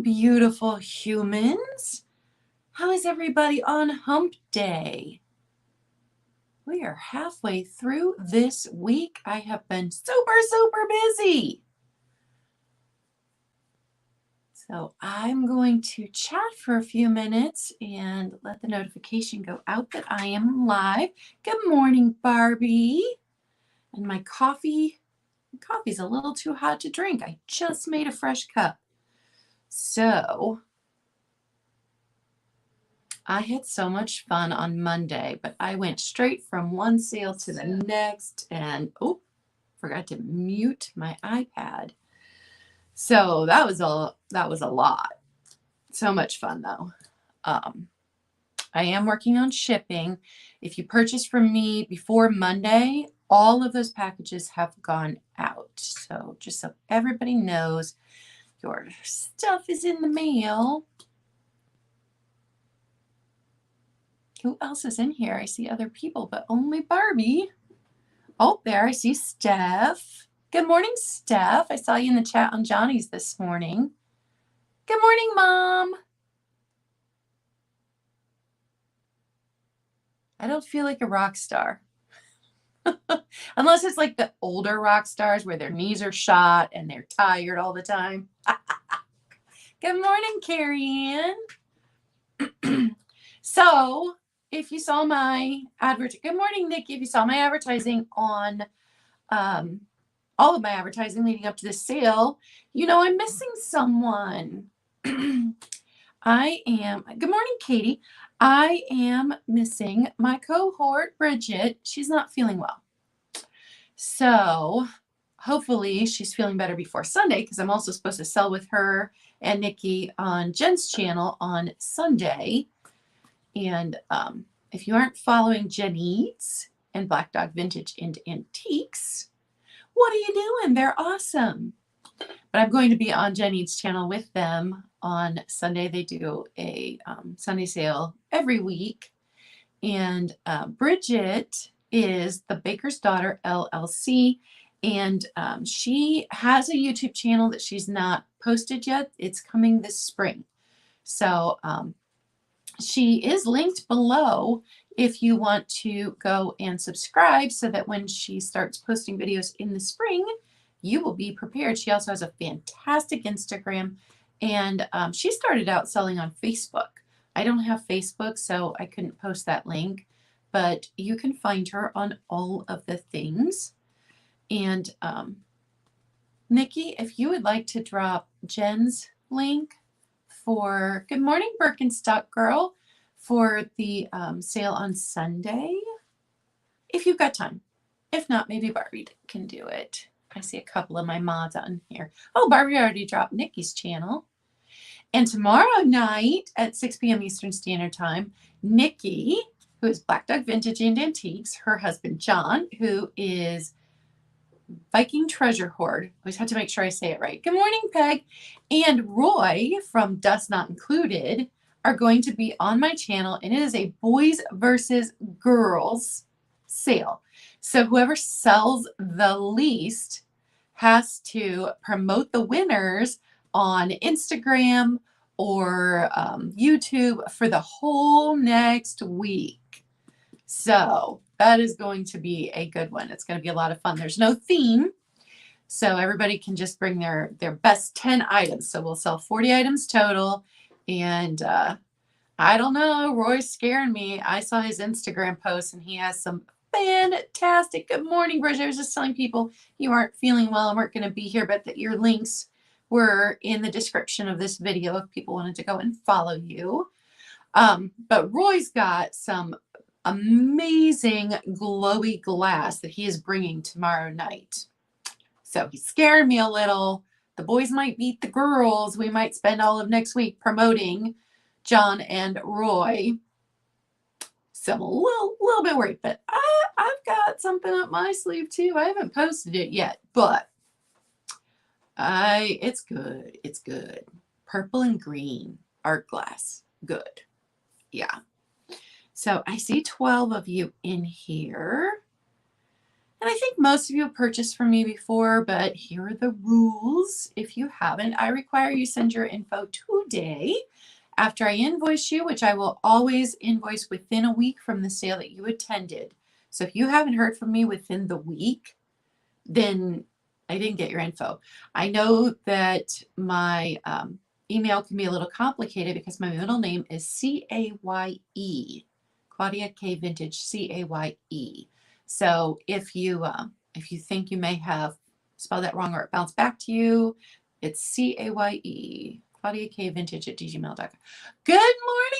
morning, beautiful humans. How is everybody on hump day? We are halfway through this week. I have been super busy. So I'm going to chat for a few minutes and let the notification go out that I am live. Good morning, Barbie. And my coffee's a little too hot to drink. I just made a fresh cup. So I had so much fun on Monday, but I went straight from one sale to the next and forgot to mute my iPad. So that was a lot. So much fun though. I am working on shipping. If you purchase from me before Monday, all of those packages have gone out. So just so everybody knows, your stuff is in the mail. Who else is in here? I see other people, but only Barbie. Oh, there, I see Steph. Good morning, Steph. I saw you in the chat on Johnny's this morning. Good morning, Mom. I don't feel like a rock star. Unless it's like the older rock stars where their knees are shot and they're tired all the time. Good morning, Carrie Ann. So, if you saw my good morning, Nikki. If you saw my advertising on all of my advertising leading up to this sale, you know I'm missing someone. Good morning, Katie. I am missing my cohort, Bridget. She's not feeling well. So hopefully she's feeling better before Sunday, because I'm also supposed to sell with her and Nikki on Jen's channel on Sunday. And if you aren't following Jen Eats and Black Dog Vintage and Antiques, what are you doing? They're awesome. But I'm going to be on Jen Eats channel with them on Sunday. They do a Sunday sale every week. And Bridget is the Baker's Daughter LLC. And she has a YouTube channel that she's not posted yet. It's coming this spring. So she is linked below if you want to go and subscribe so that when she starts posting videos in the spring, you will be prepared. She also has a fantastic Instagram, and she started out selling on Facebook. I don't have Facebook, so I couldn't post that link, but you can find her on all of the things. And Nikki, if you would like to drop Jen's link for Good Morning Birkenstock Girl for the sale on Sunday, if you've got time. If not, maybe Barbie can do it. I see a couple of my mods on here. Oh, Barbie already dropped Nikki's channel. And tomorrow night at 6 p.m. Eastern Standard Time, Nikki, who is Black Dog Vintage and Antiques, her husband John, who is Viking Treasure Hoard. Always have to make sure I say it right. Good morning, Peg. And Roy from Dust Not Included are going to be on my channel, and it is a boys versus girls sale. So whoever sells the least has to promote the winners on Instagram or YouTube for the whole next week. So that is going to be a good one. It's going to be a lot of fun. There's no theme, so everybody can just bring their best 10 items. So we'll sell 40 items total. And I don't know, Roy's scaring me. I saw his Instagram post, and he has some fantastic. Good morning, Bridget. I was just telling people you aren't feeling well and weren't going to be here, but that your links were in the description of this video if people wanted to go and follow you. But Roy's got some amazing glowy glass that he is bringing tomorrow night. So he's scaring me a little. The boys might beat the girls. We might spend all of next week promoting John and Roy. So I'm a little bit worried, but I've got something up my sleeve too. I haven't posted it yet, but it's good. It's good. Purple and green art glass. Good. Yeah. So I see 12 of you in here. And I think most of you have purchased from me before, but here are the rules. If you haven't, I require you send your info today after I invoice you, which I will always invoice within a week from the sale that you attended. So if you haven't heard from me within the week, then I didn't get your info. I know that my email can be a little complicated because my middle name is C-A-Y-E, Claudia K Vintage, C-A-Y-E. So if you think you may have spelled that wrong or it bounced back to you, it's C-A-Y-E, Claudia K Vintage at gmail.com. Good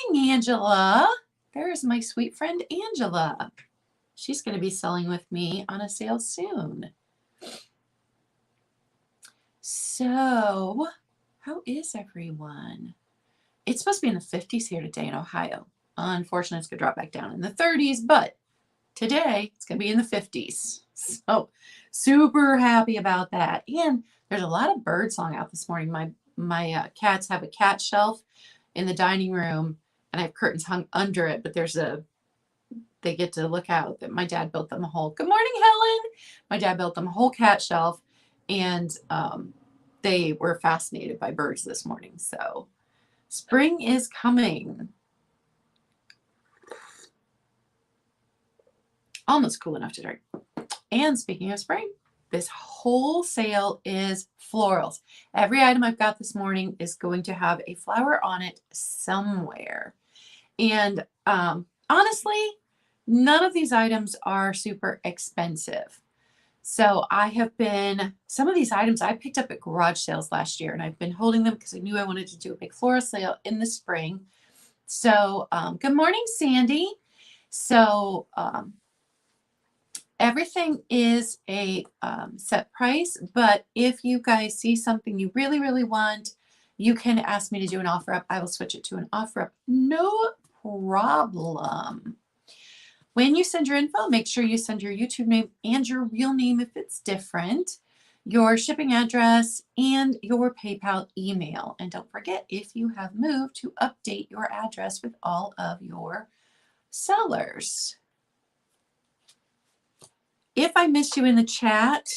morning, Angela. There's my sweet friend Angela. She's going to be selling with me on a sale soon. So, how is everyone? It's supposed to be in the 50s here today in Ohio. Unfortunately, it's going to drop back down in the 30s, but today it's going to be in the 50s. So, super happy about that. And there's a lot of bird song out this morning. My cats have a cat shelf in the dining room, and I have curtains hung under it, but they get to look out. That my dad built them a whole, good morning, Helen. My dad built them a whole cat shelf, and they were fascinated by birds this morning. So spring is coming. Almost cool enough to drink. And speaking of spring, this whole sale is florals. Every item I've got this morning is going to have a flower on it somewhere. And honestly, none of these items are super expensive. So I have been, some of these items I picked up at garage sales last year, and I've been holding them because I knew I wanted to do a big floral sale in the spring. So good morning, Sandy. So everything is a set price, but if you guys see something you really, really want, you can ask me to do an offer up. I will switch it to an offer up. No problem. When you send your info, make sure you send your YouTube name and your real name if it's different, your shipping address, and your PayPal email. And don't forget, if you have moved, to update your address with all of your sellers. If I missed you in the chat,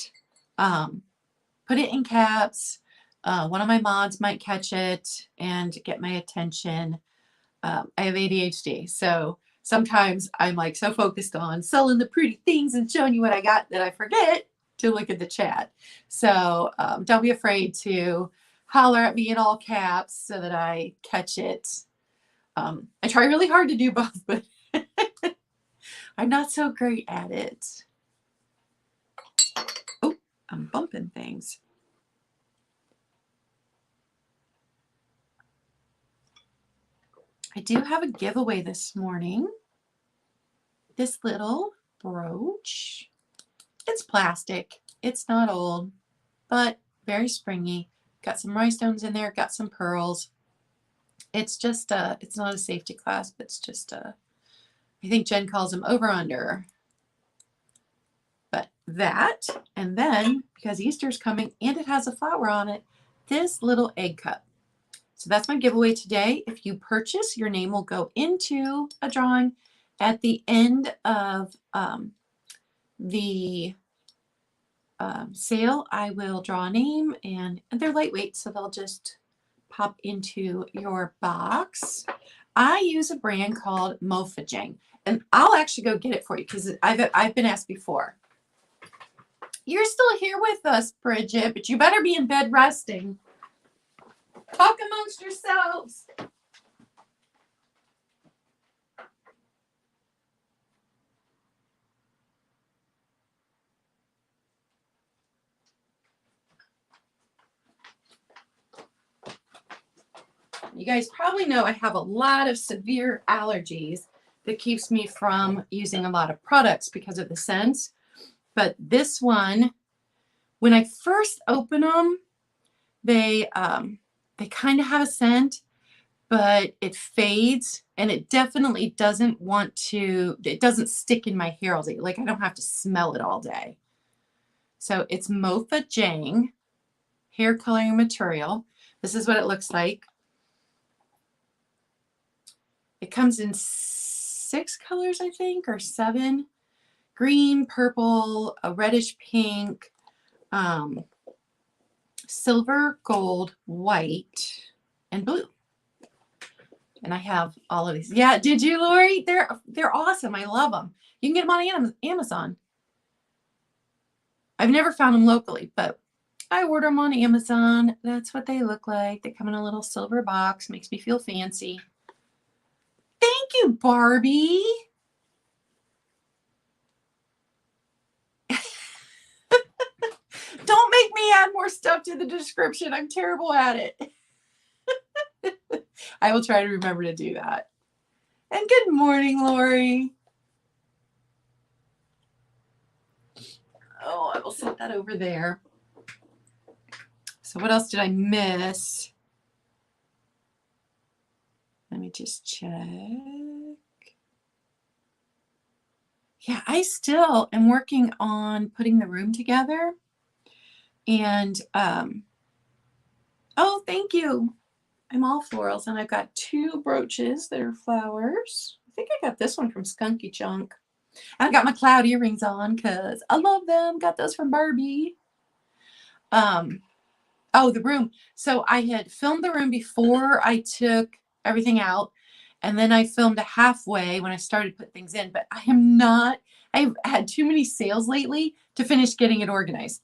put it in caps. One of my mods might catch it and get my attention. I have ADHD, so sometimes I'm like so focused on selling the pretty things and showing you what I got that I forget to look at the chat. So don't be afraid to holler at me in all caps so that I catch it. I try really hard to do both, but I'm not so great at it. Oh, I'm bumping things. I do have a giveaway this morning. This little brooch. It's plastic. It's not old, but very springy. Got some rhinestones in there, got some pearls. It's just it's not a safety clasp, it's just I think Jen calls them over under. But that, and then because Easter's coming and it has a flower on it, this little egg cup. So that's my giveaway today. If you purchase, your name will go into a drawing at the end of the sale. I will draw a name, and they're lightweight, so they'll just pop into your box. I use a brand called Mofa Jang, and I'll actually go get it for you because I've been asked before. You're still here with us, Bridget, but you better be in bed resting. Talk amongst yourselves. You guys probably know I have a lot of severe allergies that keeps me from using a lot of products because of the scents. But this one, when I first open them, they kind of have a scent, but it fades, and it definitely doesn't it doesn't stick in my hair all day. Like I don't have to smell it all day. So it's Mofa Jang hair coloring material. This is what it looks like. It comes in 6 colors, I think, or 7. green, purple, a reddish pink, silver, gold, white, and blue. And I have all of these. Yeah, did you, Lori? They're awesome. I love them. You can get them on Amazon. I've never found them locally, but I order them on Amazon. That's what they look like. They come in a little silver box. Makes me feel fancy. Thank you, Barbie. Don't make me add more stuff to the description. I'm terrible at it. I will try to remember to do that. And good morning, Lori. Oh, I will set that over there. So what else did I miss? Let me just check. Yeah, I still am working on putting the room together. And, oh, thank you. I'm all florals, and I've got 2 brooches that are flowers. I think I got this one from Skunky Junk. I got my cloud earrings on because I love them. Got those from Barbie. Oh, the room. So I had filmed the room before I took everything out, and then I filmed halfway when I started to put things in, but I've had too many sales lately to finish getting it organized.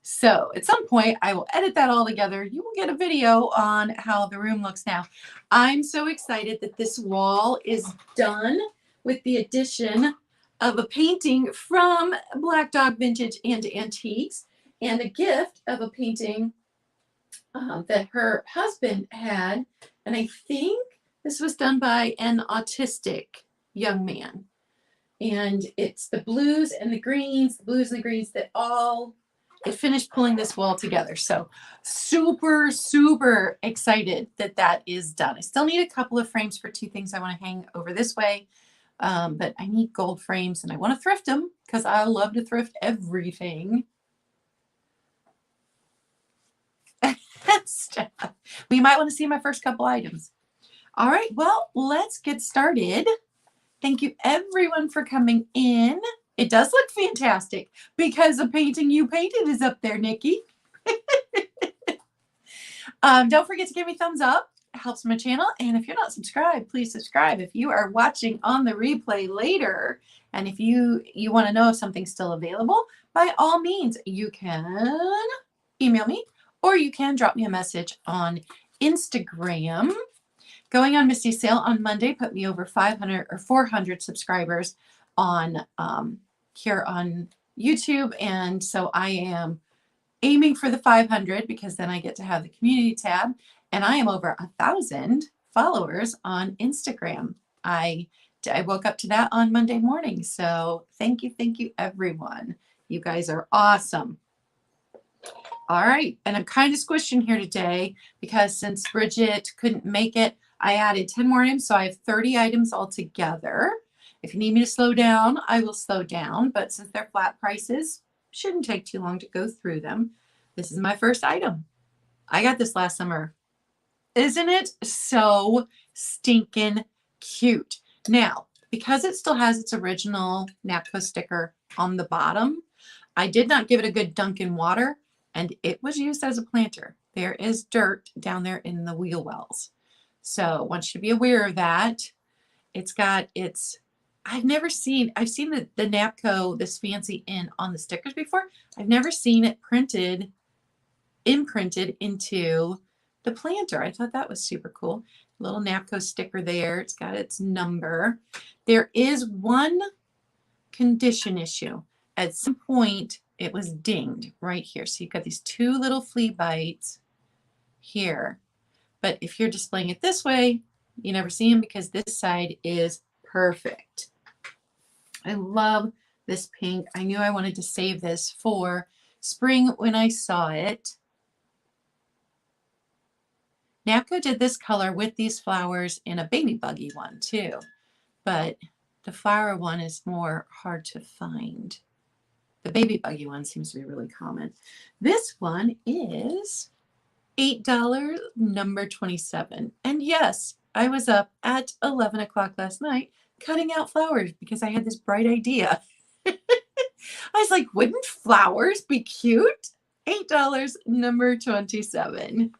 So at some point I will edit that all together. You will get a video on how the room looks now. I'm so excited that this wall is done with the addition of a painting from Black Dog Vintage and Antiques and a gift of a painting that her husband had. And I think this was done by an autistic young man. And it's the blues and the greens that all, it finished pulling this wall together. So super, super excited that that is done. I still need a couple of frames for 2 things I want to hang over this way. But I need gold frames and I want to thrift them because I love to thrift everything. We might want to see my first couple items. All right, well, let's get started. Thank you everyone for coming in. It does look fantastic because the painting you painted is up there, Nikki. Don't forget to give me a thumbs up. It helps my channel. And if you're not subscribed, please subscribe. If you are watching on the replay later, and if you want to know if something's still available, by all means, you can email me or you can drop me a message on Instagram. Going on Misty's sale on Monday put me over 500 or 400 subscribers on here on YouTube, and so I am aiming for the 500 because then I get to have the community tab, and I am over 1,000 followers on Instagram. I woke up to that on Monday morning, so thank you everyone. You guys are awesome. All right, and I'm kind of squished in here today because since Bridget couldn't make it, I added 10 more items, so I have 30 items altogether. If you need me to slow down, I will slow down, but since they're flat prices, shouldn't take too long to go through them. This is my first item. I got this last summer. Isn't it so stinking cute? Now, because it still has its original Napco sticker on the bottom, I did not give it a good dunk in water, and it was used as a planter. There is dirt down there in the wheel wells. So I want you to be aware of that. It's got its, I've seen the Napco, this fancy in on the stickers before. I've never seen it imprinted into the planter. I thought that was super cool. Little Napco sticker there. It's got its number. There is one condition issue. At some point, it was dinged right here. So you've got these 2 little flea bites here. But if you're displaying it this way, you never see them because this side is perfect. I love this pink. I knew I wanted to save this for spring when I saw it. Napco did this color with these flowers in a baby buggy one too, but the flower one is more hard to find. The baby buggy one seems to be really common. This one is $8, number 27. And yes, I was up at 11 o'clock last night cutting out flowers because I had this bright idea. I was like, wouldn't flowers be cute? $8, number 27.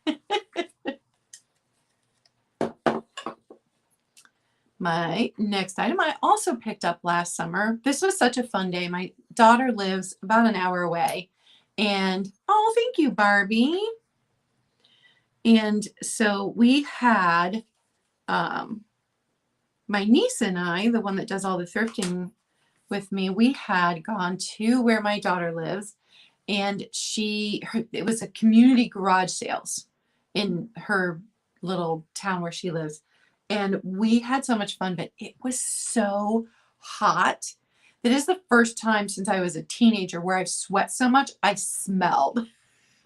My next item I also picked up last summer. This was such a fun day. My daughter lives about an hour away. And, oh, thank you, Barbie. And so we had my niece and I, the one that does all the thrifting with me, we had gone to where my daughter lives, and it was a community garage sales in her little town where she lives. And we had so much fun, but it was so hot. That is the first time since I was a teenager where I've sweat so much I smelled.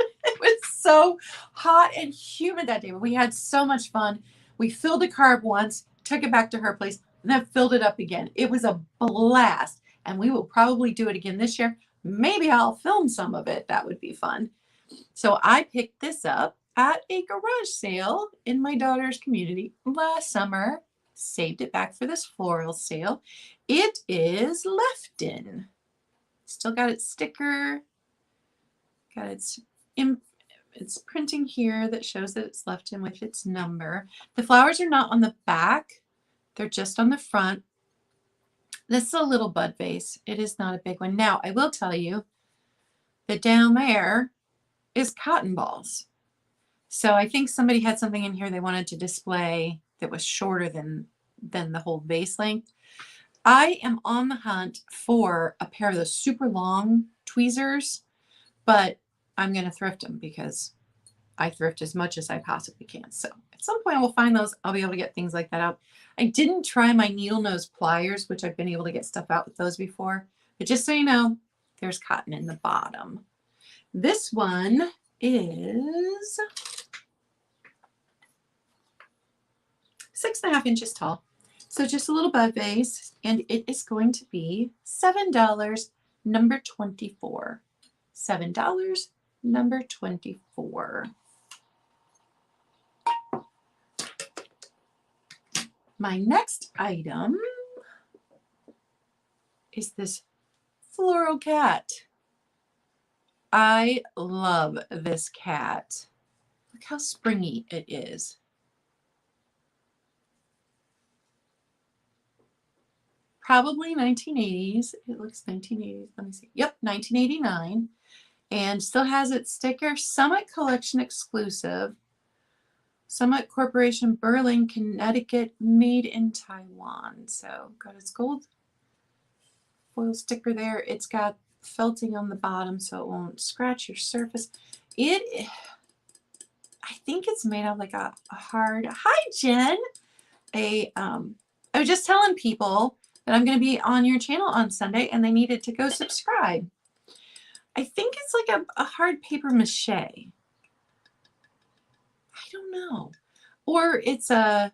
It was so hot and humid that day, but we had so much fun. We filled a car up once, took it back to her place, and then filled it up again. It was a blast, and we will probably do it again this year. Maybe I'll film some of it. That would be fun. So I picked this up at a garage sale in my daughter's community last summer. Saved it back for this floral sale. It is Lefton. Still got its sticker. Got its printing here that shows that it's Lefton with its number. The flowers are not on the back. They're just on the front. This is a little bud vase. It is not a big one. Now, I will tell you that down there is cotton balls. So I think somebody had something in here they wanted to display that was shorter than the whole vase length. I am on the hunt for a pair of those super long tweezers, but I'm going to thrift them because I thrift as much as I possibly can. So at some point I will find those. I'll be able to get things like that out. I didn't try my needle nose pliers, which I've been able to get stuff out with those before. But just so you know, there's cotton in the bottom. This one is 6.5 inches tall. So just a little bud vase, and it is going to be $7, number 24. $7, number 24. My next item is this Floral Cat. I love this cat. Look how springy it is. Probably 1980s. It looks 1980s. Let me see. Yep, 1989. And still has its sticker. Summit Collection exclusive. Summit Corporation, Berlin, Connecticut, made in Taiwan. So got its gold foil sticker there. It's got felting on the bottom so it won't scratch your surface. I think it's made of like a hard, hi Jen. I was just telling people that I'm going to be on your channel on Sunday and they needed to go subscribe. I think it's like a hard paper mache. I don't know. Or it's a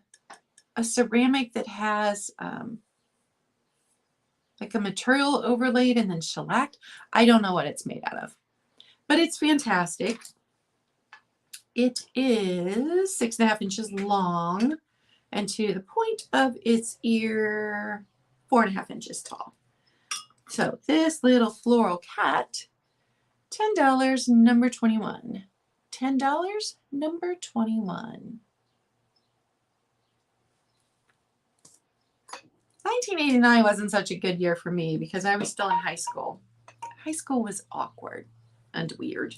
ceramic that has like a material overlaid and then shellacked. I don't know what it's made out of. But it's fantastic. It is 6.5 inches long and to the point of its ear, 4.5 inches tall. So this little floral cat, $10, number 21. $10, number 21. 1989 wasn't such a good year for me because I was still in high school. High school was awkward and weird.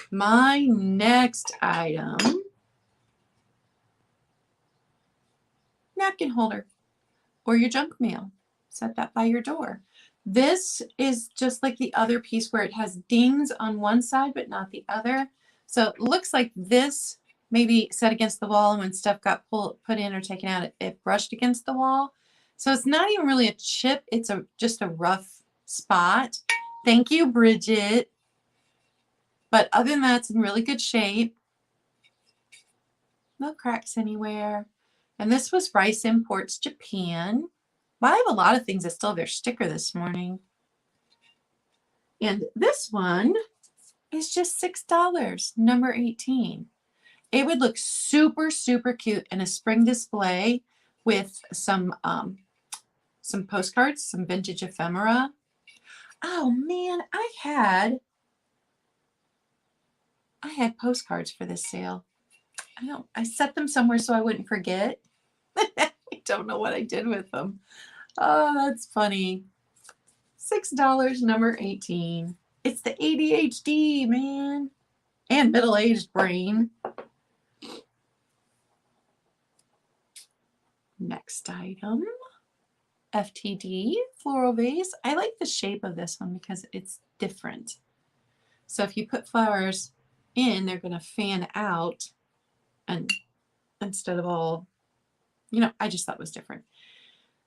My next item, napkin holder or your junk mail. Set that by your door. This is just like the other piece where it has dings on one side but not the other. So it looks like this maybe set against the wall and when stuff got put in or taken out, it brushed against the wall. So it's not even really a chip. It's just a rough spot. Thank you, Bridget. But other than that, it's in really good shape. No cracks anywhere. And this was Rice Imports Japan. Well, I have a lot of things that still have their sticker this morning. And this one is just $6, number 18. It would look super, super cute in a spring display with some some postcards, some vintage ephemera. Oh man, I had postcards for this sale. I set them somewhere so I wouldn't forget. I don't know what I did with them. Oh, that's funny. $6, number 18. It's the ADHD, man. And middle-aged brain. Next item. Ftd Floral Vase. I like the shape of this one because it's different. So if you put flowers in, they're going to fan out, and instead of all, you know, I just thought it was different.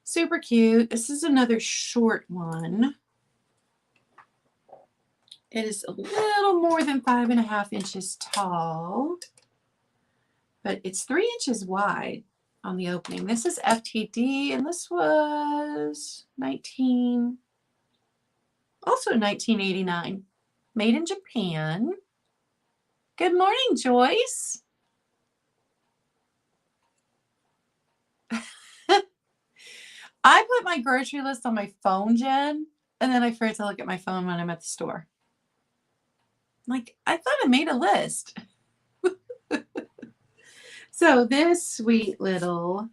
Super cute. This is another short one. It is a little more than 5.5 inches tall, but it's 3 inches wide on the opening. This is Ftd, and this was 1989. Made in Japan. Good morning, Joyce. I put my grocery list on my phone, Jen, and then I forget to look at my phone when I'm at the store. Like, I thought I made a list. So this sweet little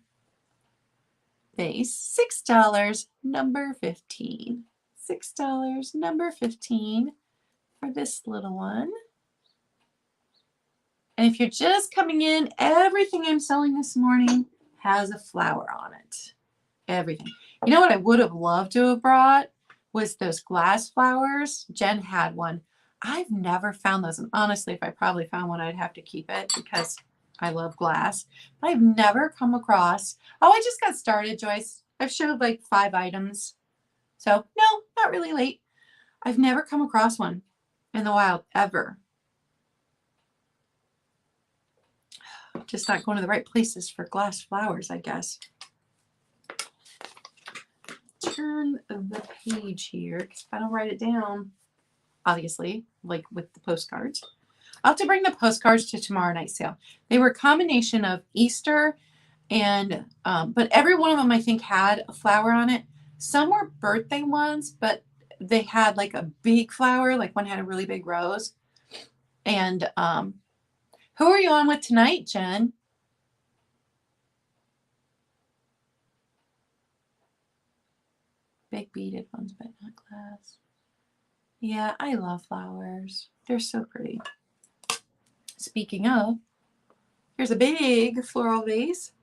vase, $6, number 15. $6, number 15 for this little one. And if you're just coming in, everything I'm selling this morning has a flower on it. Everything. You know what I would have loved to have brought was those glass flowers. Jen had one. I've never found those. And honestly, if I probably found one, I'd have to keep it because I love glass. But I've never come across. Oh, I just got started, Joyce. I've showed like 5 items. So no, not really late. I've never come across one in the wild ever. Just not going to the right places for glass flowers, I guess. Turn the page here because if I don't write it down, obviously, like with the postcards. I'll have to bring the postcards to tomorrow night's sale. They were a combination of Easter and, but every one of them I think had a flower on it. Some were birthday ones, but they had like a big flower, like one had a really big rose. And who are you on with tonight, Jen? Big beaded ones, but not glass. Yeah, I love flowers. They're so pretty. Speaking of, here's a big floral vase.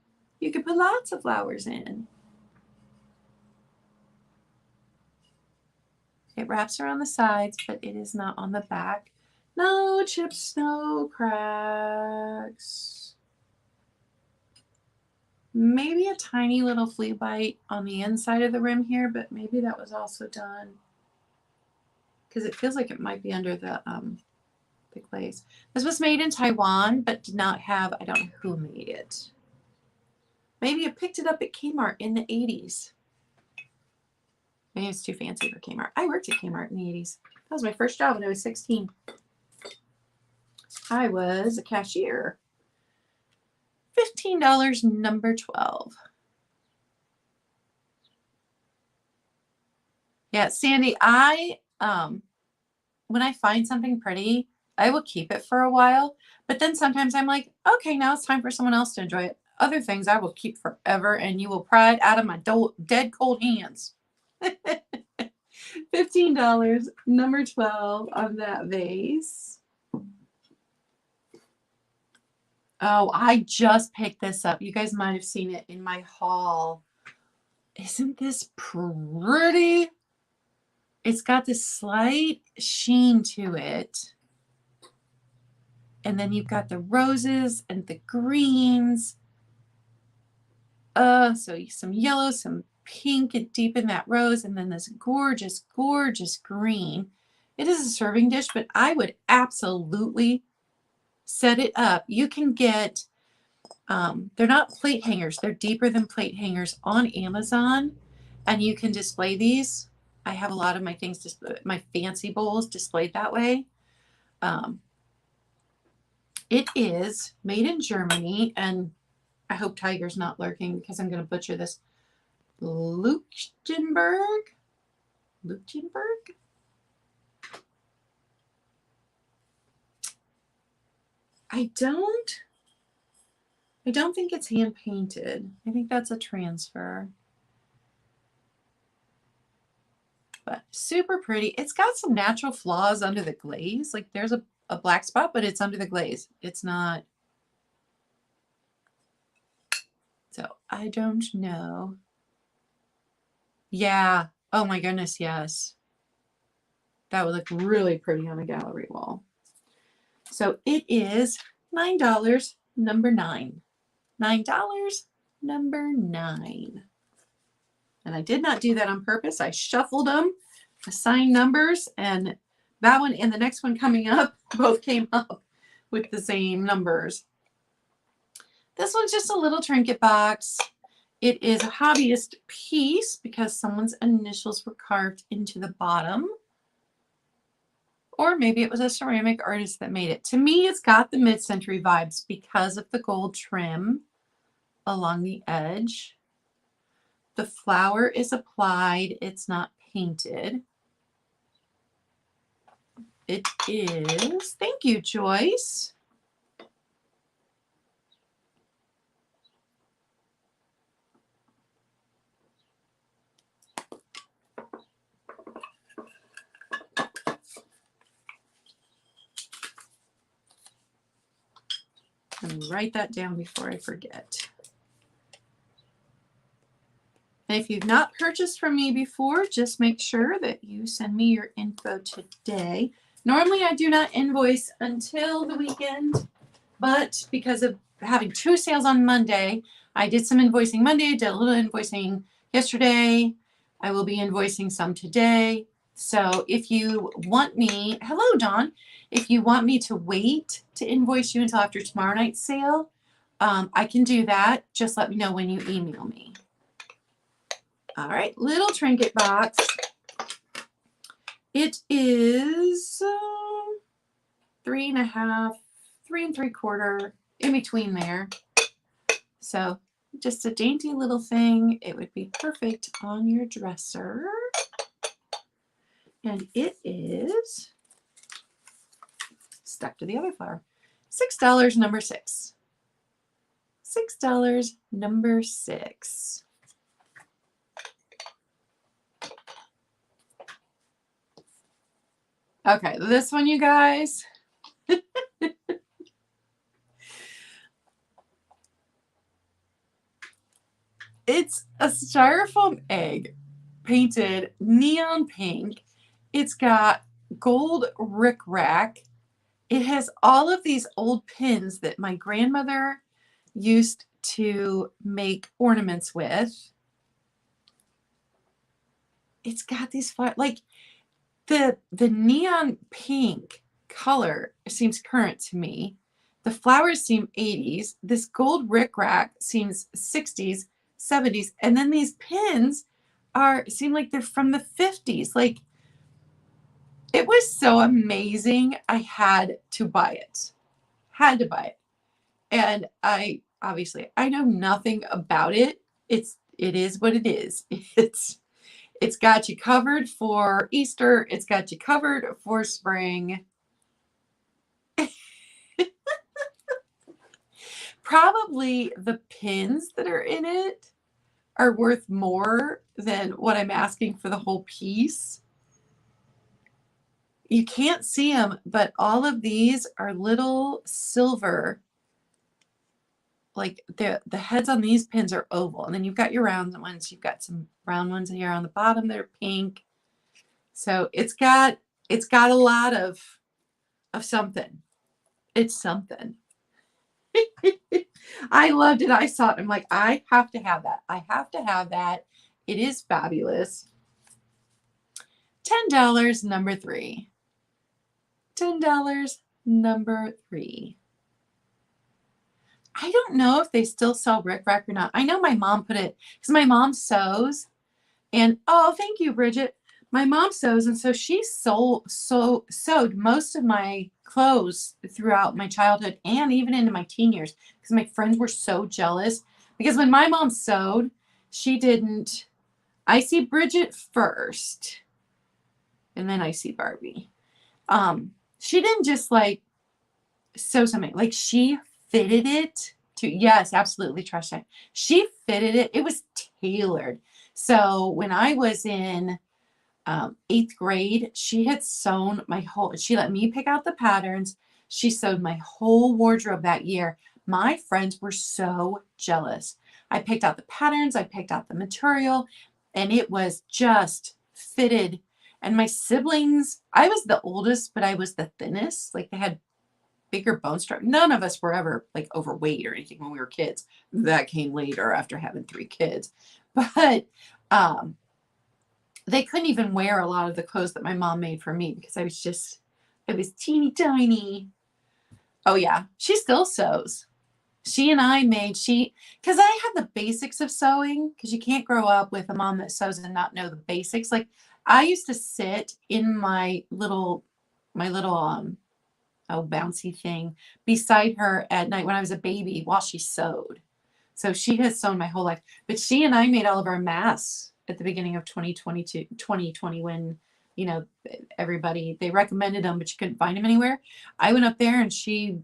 You can put lots of flowers in. It wraps around the sides, but it is not on the back. No chips, no cracks. Maybe a tiny little flea bite on the inside of the rim here, but maybe that was also done because it feels like it might be under the glaze. This was made in Taiwan, but did not have, I don't know who made it. Maybe I picked it up at Kmart in the 80s. Maybe it's too fancy for Kmart. I worked at Kmart in the 80s. That was my first job when I was 16. I was a cashier. $15, number 12. Yeah, Sandy, when I find something pretty, I will keep it for a while, but then sometimes I'm like, okay, now it's time for someone else to enjoy it. Other things I will keep forever, and you will pry it out of my dead cold hands. $15, number 12 on that vase. Oh, I just picked this up. You guys might have seen it in my haul. Isn't this pretty? It's got this slight sheen to it. And then you've got the roses and the greens. So some yellow, some pink, and deep in that rose, and then this gorgeous, gorgeous green. It is a serving dish, but I would absolutely set it up. You can get, they're not plate hangers. They're deeper than plate hangers on Amazon, and you can display these. I have a lot of my things, my fancy bowls displayed that way. It is made in Germany, and I hope Tiger's not lurking because I'm going to butcher this. Luxembourg. I don't think it's hand painted. I think that's a transfer. But super pretty. It's got some natural flaws under the glaze. Like there's a black spot, but it's under the glaze. It's not. So I don't know. Yeah. Oh my goodness, yes. That would look really pretty on a gallery wall. So it is $9, number 9. $9, number 9. And I did not do that on purpose. I shuffled them, assigned numbers, and that one and the next one coming up both came up with the same numbers. This one's just a little trinket box. It is a hobbyist piece because someone's initials were carved into the bottom. Or maybe it was a ceramic artist that made it. To me, it's got the mid-century vibes because of the gold trim along the edge. The flower is applied. It's not painted. It is, thank you, Joyce. Let me write that down before I forget. And if you've not purchased from me before, just make sure that you send me your info today. Normally, I do not invoice until the weekend, but because of having 2 sales on Monday, I did some invoicing Monday, did a little invoicing yesterday. I will be invoicing some today. So if you want me, hello, Dawn. If you want me to wait to invoice you until after tomorrow night's sale, I can do that. Just let me know when you email me. All right, little trinket box. It is 3.5, 3 3/4, in between there. So just a dainty little thing. It would be perfect on your dresser. And it is stuck to the other flower. $6, number 6. $6, number 6. Okay, this one, you guys. It's a styrofoam egg painted neon pink. It's got gold rickrack. It has all of these old pins that my grandmother used to make ornaments with. It's got these flowers, like the neon pink color seems current to me. The flowers seem 80s. This gold rickrack seems 60s, 70s. And then these pins seem like they're from the 50s. Like, it was so amazing. I had to buy it. Had to buy it. And I know nothing about it. It is what it is. It's got you covered for Easter. It's got you covered for spring. Probably the pins that are in it are worth more than what I'm asking for the whole piece. You can't see them, but all of these are little silver. Like the heads on these pins are oval, and then you've got your round ones. You've got some round ones here on the bottom that are pink. So it's got a lot of something. It's something. I loved it. I saw it. I'm like, I have to have that. I have to have that. It is fabulous. $10, number 3. $10, number 3. I don't know if they still sell rickrack or not. I know my mom put it, because my mom sews. And, oh, thank you, Bridget. My mom sews, and so she sewed most of my clothes throughout my childhood and even into my teen years, because my friends were so jealous. Because when my mom sewed, she didn't I see Bridget first, and then I see Barbie. She didn't just like sew something, like she fitted it to, yes, absolutely, trash time. She fitted it. It was tailored. So when I was in 8th grade, she had sewn my whole, she let me pick out the patterns. She sewed my whole wardrobe that year. My friends were so jealous. I picked out the patterns, I picked out the material, and it was just fitted. And my siblings, I was the oldest, but I was the thinnest. Like they had bigger bone structure. None of us were ever like overweight or anything when we were kids. That came later after having 3 kids. But they couldn't even wear a lot of the clothes that my mom made for me because I was teeny tiny. Oh yeah, she still sews. She and I made, because I had the basics of sewing, because you can't grow up with a mom that sews and not know the basics. Like I used to sit in my little bouncy thing beside her at night when I was a baby while she sewed. So she has sewn my whole life. But she and I made all of our masks at the beginning of 2020 when, you know, everybody, they recommended them, but you couldn't find them anywhere. I went up there and she,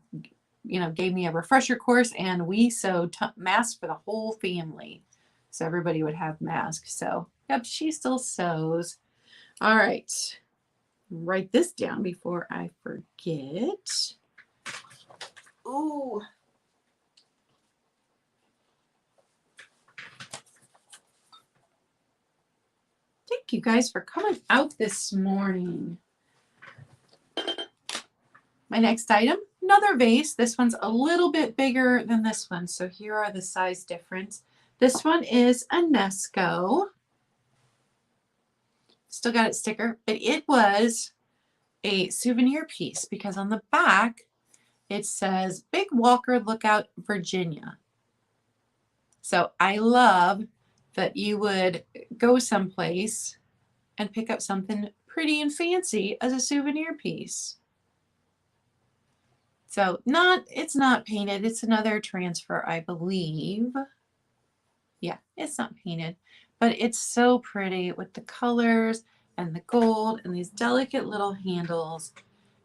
you know, gave me a refresher course and we sewed masks for the whole family. So everybody would have masks. So, yep, she still sews. All right. Write this down before I forget. Ooh. Thank you guys for coming out this morning. My next item, another vase. This one's a little bit bigger than this one. So here are the size difference. This one is a Nesco. Still got its sticker, but it was a souvenir piece because on the back it says Big Walker Lookout, Virginia. So I love that you would go someplace and pick up something pretty and fancy as a souvenir piece. So it's not painted. It's another transfer, I believe. Yeah, it's not painted, but it's so pretty with the colors and the gold and these delicate little handles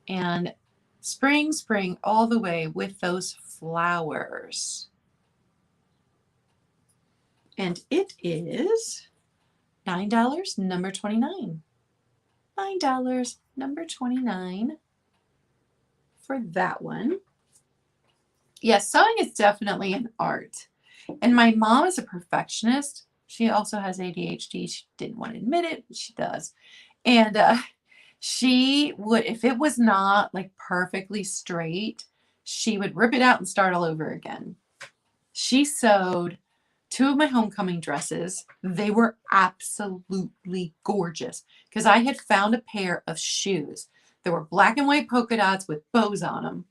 and spring all the way with those flowers. And it is $9, number 29. $9, number 29 for that one. Yes, sewing is definitely an art. And my mom is a perfectionist. She also has ADHD. She didn't want to admit it, but she does. And she would, if it was not like perfectly straight, she would rip it out and start all over again. She sewed 2 of my homecoming dresses. They were absolutely gorgeous because I had found a pair of shoes that were black and white polka dots with bows on them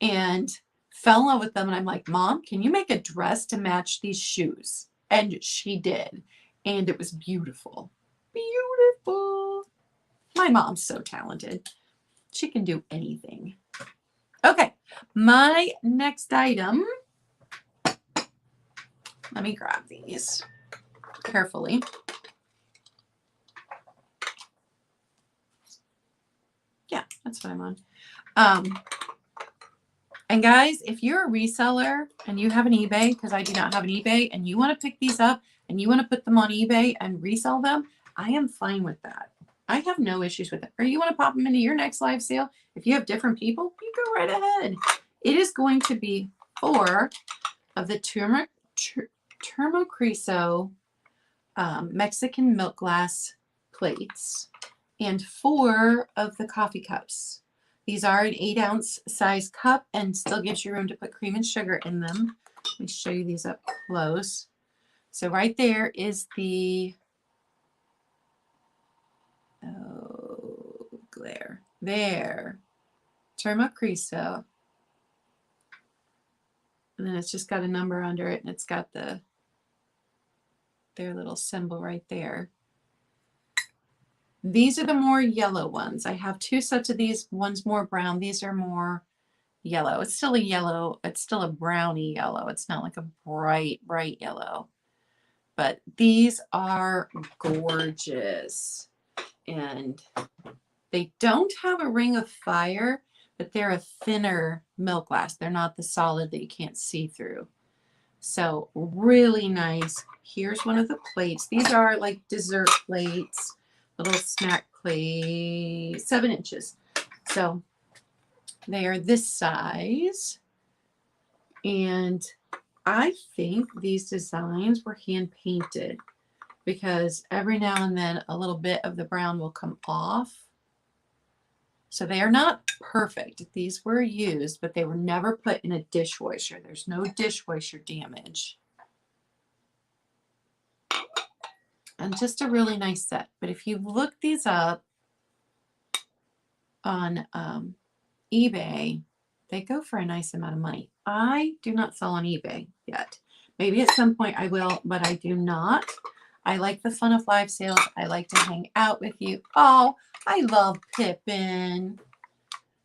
and fell in love with them. And I'm like, Mom, can you make a dress to match these shoes? And she did. And it was beautiful. Beautiful. My mom's so talented. She can do anything. Okay, my next item. Let me grab these carefully. Yeah, that's what I'm on. And guys, if you're a reseller and you have an eBay, because I do not have an eBay, and you want to pick these up and you want to put them on eBay and resell them, I am fine with that. I have no issues with it. Or you want to pop them into your next live sale, if you have different people, you go right ahead. It is going to be 4 of the Termocriso Mexican milk glass plates and 4 of the coffee cups. These are an 8-ounce size cup and still gives you room to put cream and sugar in them. Let me show you these up close. So right there is the, oh, glare. There. Termocriso. And then it's just got a number under it and it's got their little symbol right there. These are the more yellow ones. I have 2 sets of these. One's more brown. These are more yellow. It's still a yellow. It's still a browny yellow. It's not like a bright yellow. but these are gorgeous. And they don't have a ring of fire, but they're a thinner milk glass. They're not the solid that you can't see through. So really nice. Here's one of the plates. These are like dessert plates, little snack plate, 7 inches. So they are this size. And I think these designs were hand painted because every now and then a little bit of the brown will come off. So they are not perfect. These were used, but they were never put in a dishwasher. There's no dishwasher damage. And just a really nice set. But if you look these up on eBay, they go for a nice amount of money. I do not sell on eBay yet. Maybe at some point I will, but I do not. I like the fun of live sales. I like to hang out with you. Oh, I love Pippin.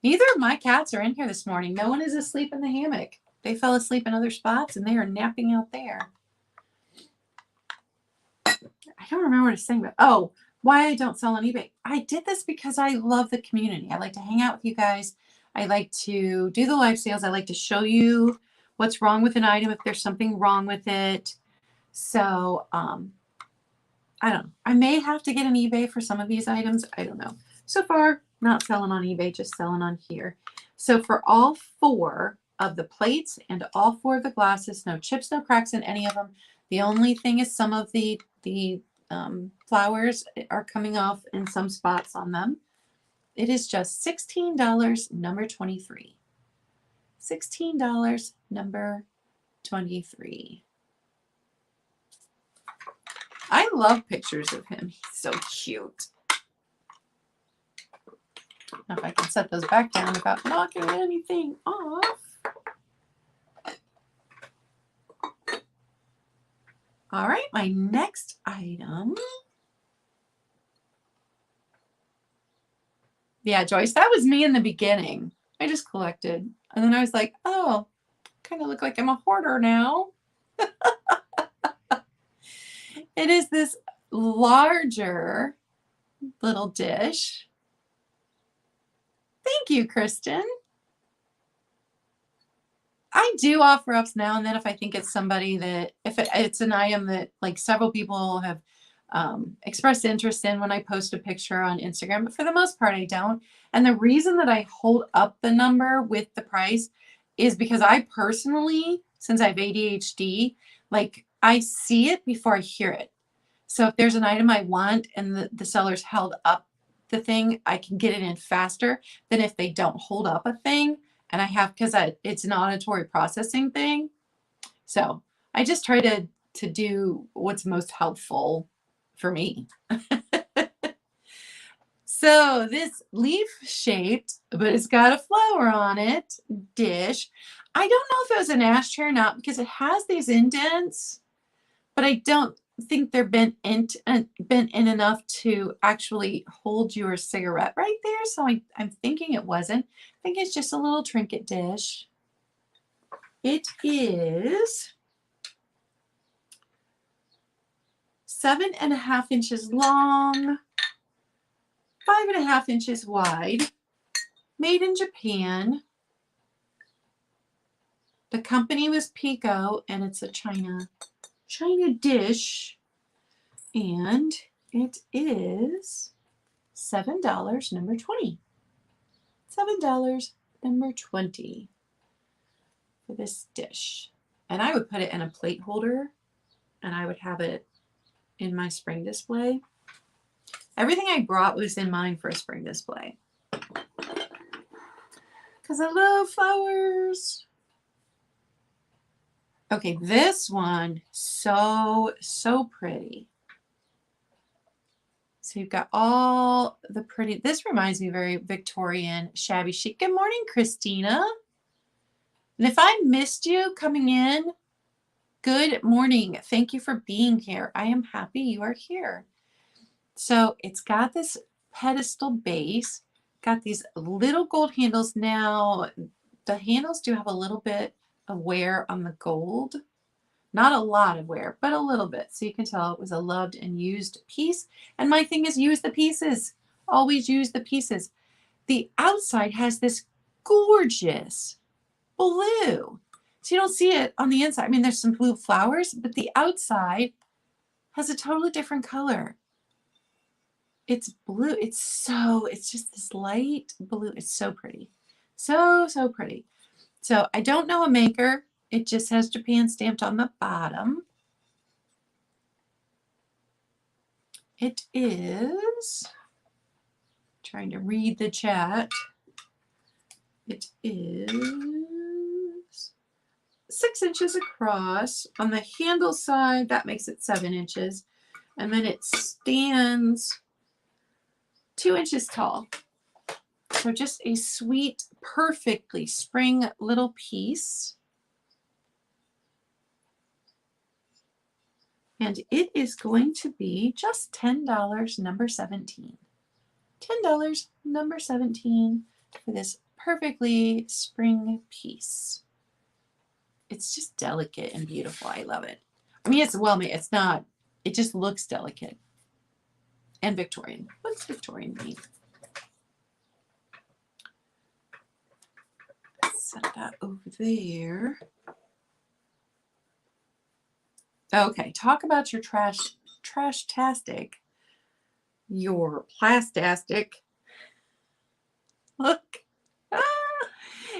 Neither of my cats are in here this morning. No one is asleep in the hammock. They fell asleep in other spots and they are napping out there. I don't remember what I was saying about. Oh, why I don't sell on eBay. I did this because I love the community. I like to hang out with you guys. I like to do the live sales. I like to show you what's wrong with an item if there's something wrong with it. So I don't know. I may have to get an eBay for some of these items. I don't know. So far, not selling on eBay, just selling on here. So for all 4 of the plates and all 4 of the glasses, no chips, no cracks in any of them. The only thing is some of the flowers are coming off in some spots on them. It is just $16, number 23. $16, number 23. I love pictures of him. He's so cute. Now if I can set those back down without knocking anything off. All right, my next item. Yeah, Joyce, that was me in the beginning. I just collected. And then I was like, oh, kind of look like I'm a hoarder now. It is this larger little dish. Thank you, Kristen. I do offer ups now and then if I think it's somebody that, if it's an item that like several people have expressed interest in when I post a picture on Instagram, but for the most part I don't. And the reason that I hold up the number with the price is because I personally, since I have ADHD, like I see it before I hear it. So if there's an item I want and the seller's held up the thing, I can get it in faster than if they don't hold up a thing. And I have, because it's an auditory processing thing. So I just try to do what's most helpful for me. So this leaf-shaped, but it's got a flower on it, dish. I don't know if it was an ashtray or not because it has these indents, but I don't think they're bent in enough to actually hold your cigarette right there. So I'm thinking it wasn't. I think it's just a little trinket dish. It is 7.5 inches long, 5.5 inches wide, made in Japan. The company was Pico, and it's a China dish, and it is $7, number 20. $7, number 20 for this dish. And I would put it in a plate holder, and I would have it in my spring display. Everything I brought was in mine for a spring display because I love flowers. Okay, this one, so pretty. So you've got all the pretty, this reminds me very Victorian, shabby chic. Good morning, Christina. And if I missed you coming in, good morning. Thank you for being here. I am happy you are here. So it's got this pedestal base, got these little gold handles. Now, the handles do have a little bit of wear on the gold, Not a lot of wear, but a little bit. So you can tell it was a loved and used piece. And my thing is use the pieces. Always use the pieces. The outside has this gorgeous blue. So you don't see it on the inside. I mean, there's some blue flowers, but the outside has a totally different color. It's blue. It's just this light blue. It's so pretty. So, so pretty. So I don't know a maker. It just has Japan stamped on the bottom. It is, trying to read the chat. It is 6 inches across. On the handle side, that makes it 7 inches. And then it stands 2 inches tall. So just a sweet, perfectly spring little piece. And it is going to be just $10, number 17. $10, number 17 for this perfectly spring piece. It's just delicate and beautiful. I love it. I mean, it's well made. It's not, it just looks delicate. And Victorian. What's Victorian mean? Set that over there. Okay, talk about your trash-tastic. Your plastastic. Look. Ah,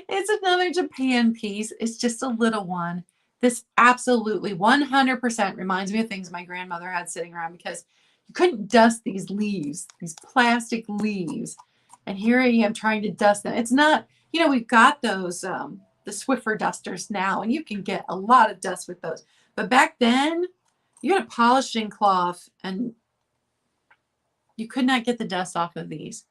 it's another Japan piece. It's just a little one. This absolutely 100% reminds me of things my grandmother had sitting around because you couldn't dust these leaves, these plastic leaves. And here I am trying to dust them. It's not, you know, we've got those, the Swiffer dusters now, and you can get a lot of dust with those. But back then, you had a polishing cloth, and you could not get the dust off of these.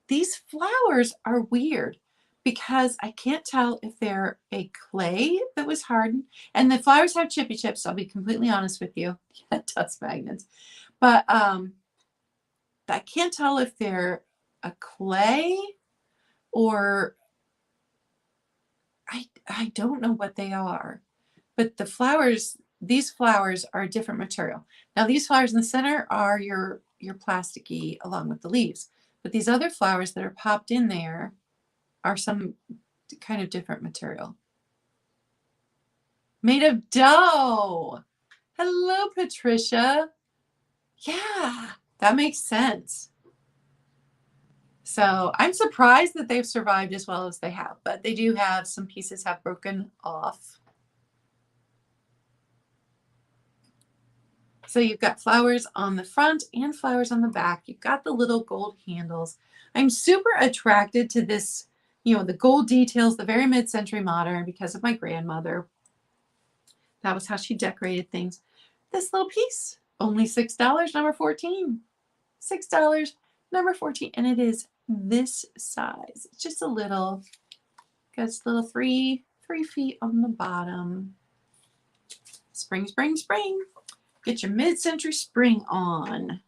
These flowers are weird because I can't tell if they're a clay that was hardened. And the flowers have chippy chips, I'll be completely honest with you. Yeah, dust magnets. But I can't tell if they're a clay or I don't know what they are. But the flowers, these flowers are a different material. Now these flowers in the center are your plasticky along with the leaves. But these other flowers that are popped in there are some kind of different material. Made of dough. Hello, Patricia. Yeah, that makes sense. So I'm surprised that they've survived as well as they have, but they do have some pieces have broken off. So you've got flowers on the front and flowers on the back. You've got the little gold handles. I'm super attracted to this, you know, the gold details, the very mid-century modern because of my grandmother. That was how she decorated things. This little piece, only $6, number 14. $6, number 14, and it is this size. It's just a little, got this little three feet on the bottom. Spring, spring, spring. Get your mid-century spring on.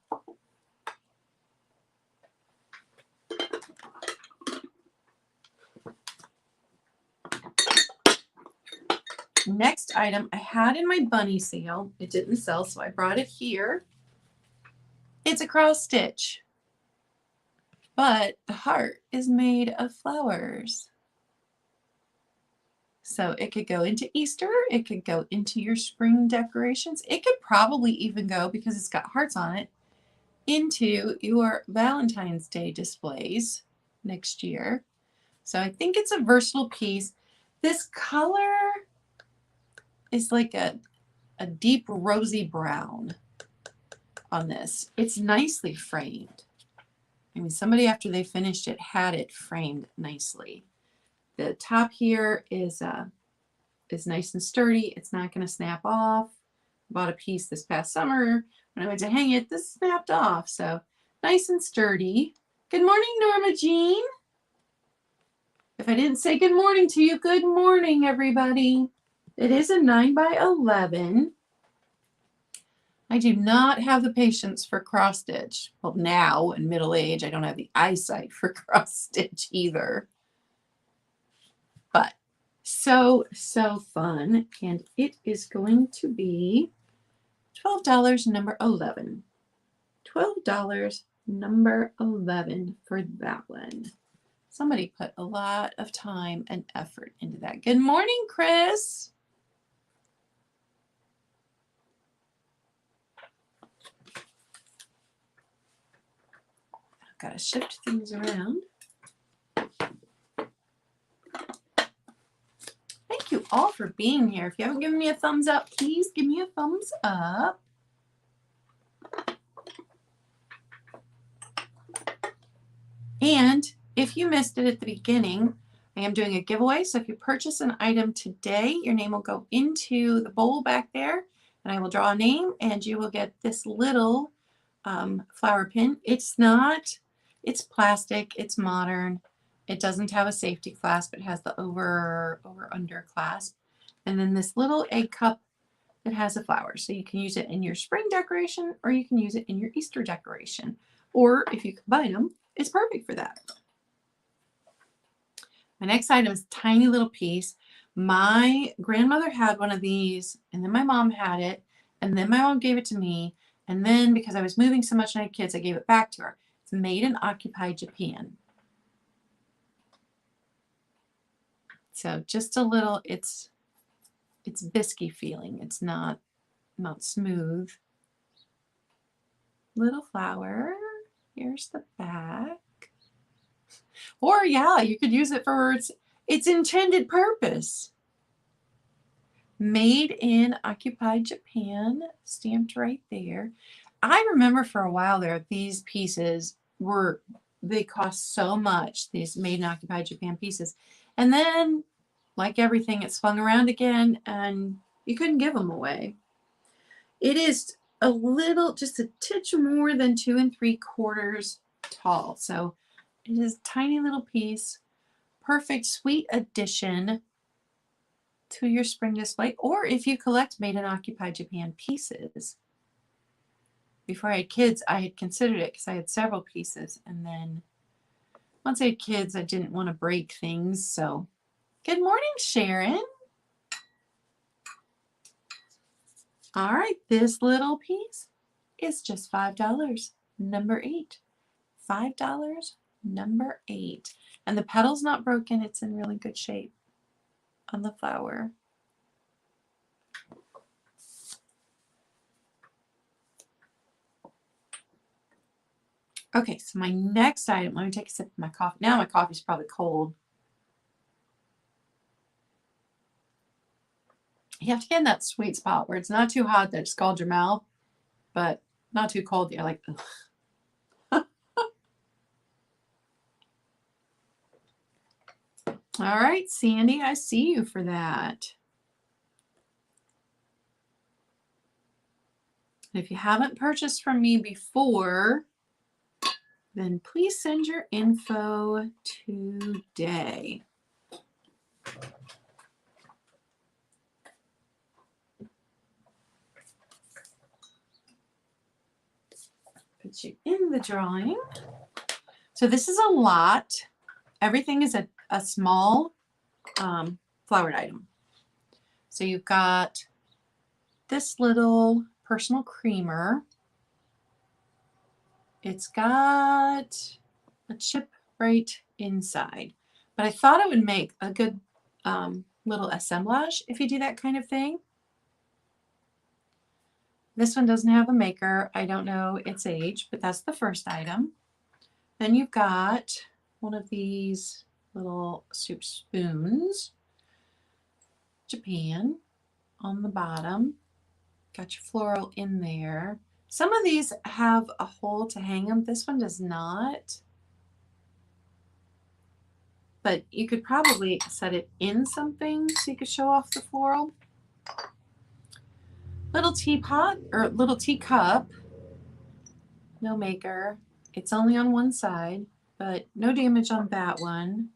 Next item I had in my bunny sale. It didn't sell, so I brought it here. It's a cross stitch, but the heart is made of flowers. So it could go into Easter, it could go into your spring decorations. It could probably even go, because it's got hearts on it, into your Valentine's Day displays next year. So I think it's a versatile piece. This color is like a deep rosy brown on this. It's nicely framed. I mean, somebody after they finished it had it framed nicely. The top here is nice and sturdy. It's not going to snap off. I bought a piece this past summer. When I went to hang it, this snapped off. So nice and sturdy. Good morning, Norma Jean. If I didn't say good morning to you, good morning, everybody. It is a 9 by 11. I do not have the patience for cross stitch. Well, now in middle age, I don't have the eyesight for cross stitch either. But So fun. And it is going to be $12, number 11. $12, number 11 for that one. Somebody put a lot of time and effort into that. Good morning, Chris. I've got to shift things around. Thank you all for being here. If you haven't given me a thumbs up, please give me a thumbs up. And if you missed it at the beginning, I am doing a giveaway. So if you purchase an item today, your name will go into the bowl back there, and I will draw a name, and you will get this little flower pin. It's plastic, it's modern. It doesn't have a safety clasp. It has the over-under clasp. And then this little egg cup that has a flower. So you can use it in your spring decoration, or you can use it in your Easter decoration. Or if you combine them, it's perfect for that. My next item is a tiny little piece. My grandmother had one of these, and then my mom had it, and then my mom gave it to me, and then because I was moving so much and I had kids, I gave it back to her. It's made in occupied Japan. So just a little, it's biscuit feeling. It's not smooth. Little flower. Here's the back. Or yeah, you could use it for its intended purpose. Made in occupied Japan, stamped right there. I remember for a while there, these pieces they cost so much, these made in occupied Japan pieces. And then, like everything, it swung around again and you couldn't give them away. It is a little, just a titch more than 2 3/4 tall. So it is a tiny little piece. Perfect, sweet addition to your spring display. Or if you collect made in occupied Japan pieces. Before I had kids, I had considered it because I had several pieces. And then once I had kids, I didn't want to break things. So good morning, Sharon. All right, this little piece is just $5, number 8. $5, number 8. And the petal's not broken. It's in really good shape on the flower. Okay, so my next item, let me take a sip of my coffee. Now my coffee's probably cold. You have to get in that sweet spot where it's not too hot that it scalds your mouth, but not too cold that you're like, ugh. All right, Sandy, I see you for that. And if you haven't purchased from me before, then please send your info today. Put you in the drawing. So this is a lot. Everything is a small flowered item. So you've got this little personal creamer. It's got a chip right inside, but I thought it would make a good little assemblage if you do that kind of thing. This one doesn't have a maker. I don't know its age, but that's the first item. Then you've got one of these little soup spoons, Japan, on the bottom. Got your floral in there. Some of these have a hole to hang them. This one does not. But you could probably set it in something so you could show off the floral. Little teapot or little teacup. No maker. It's only on one side, but no damage on that one.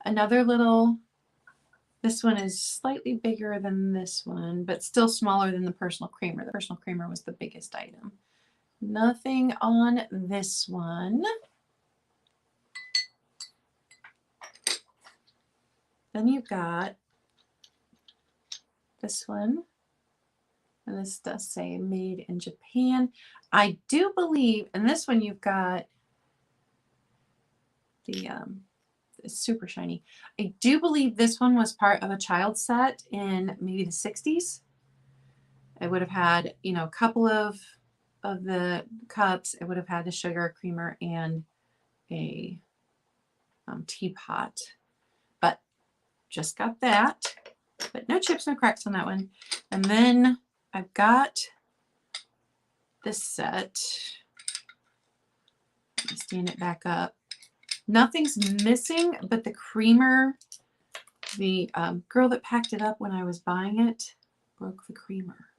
Another little, this one is slightly bigger than this one, but still smaller than the personal creamer. The personal creamer was the biggest item. Nothing on this one. Then you've got this one. And this does say made in Japan. I do believe, and this one you've got the, it's super shiny. I do believe this one was part of a child set in maybe the 60s. It would have had, you know, a couple of the cups. It would have had the sugar, creamer, and a teapot. But just got that. But no chips, no cracks on that one. And then I've got this set. Let me stand it back up. Nothing's missing but the creamer. The girl that packed it up when I was buying it broke the creamer.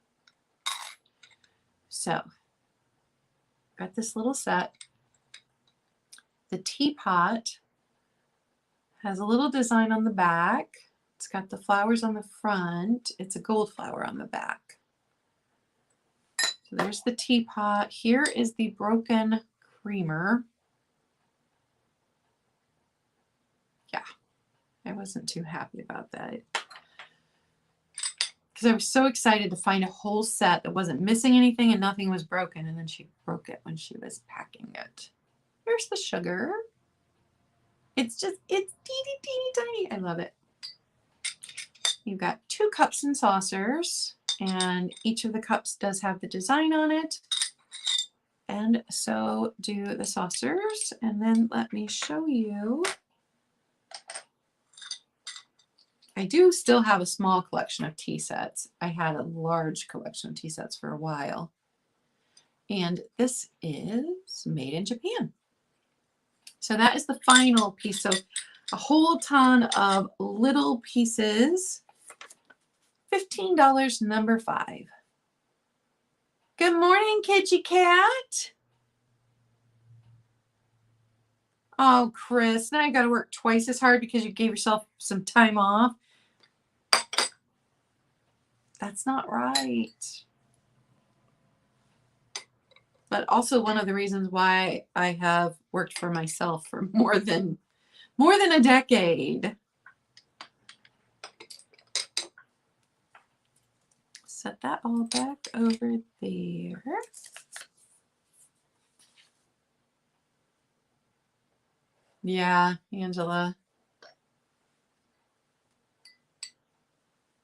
So, got this little set. The teapot has a little design on the back. It's got the flowers on the front. It's a gold flower on the back. So there's the teapot. Here is the broken creamer. Yeah, I wasn't too happy about that. Because I was so excited to find a whole set that wasn't missing anything and nothing was broken. And then she broke it when she was packing it. Here's the sugar. It's teeny, teeny, tiny. I love it. You've got 2 cups and saucers. And each of the cups does have the design on it. And so do the saucers. And then let me show you. I do still have a small collection of tea sets. I had a large collection of tea sets for a while. And this is made in Japan. So that is the final piece. So a whole ton of little pieces. $15, number 5. Good morning, Kitty Cat. Oh, Chris, now you got to work twice as hard because you gave yourself some time off. That's not right. But also one of the reasons why I have worked for myself for more than a decade. Set that all back over there. Yeah, Angela.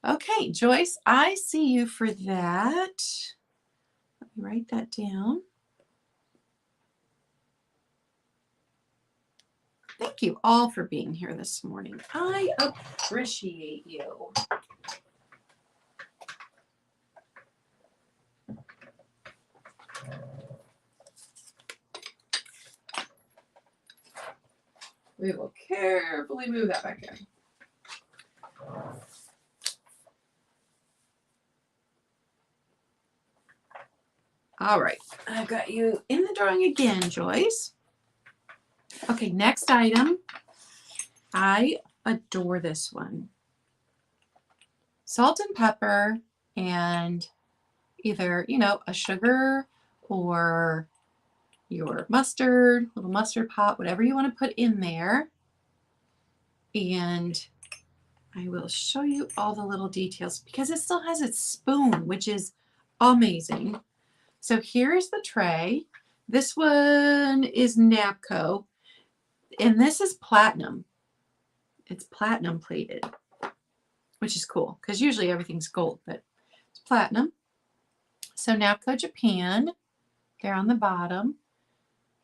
Okay, Joyce, I see you for that. Let me write that down. Thank you all for being here this morning. I appreciate you. We will carefully move that back in. All right, I've got you in the drawing again, Joyce. Okay, next item. I adore this one. Salt and pepper and either, you know, a sugar or your mustard, little mustard pot, whatever you want to put in there. And I will show you all the little details because it still has its spoon, which is amazing. So here's the tray. This one is Napco, and this is platinum. It's platinum plated, which is cool because usually everything's gold, but it's platinum. So Napco Japan, there on the bottom.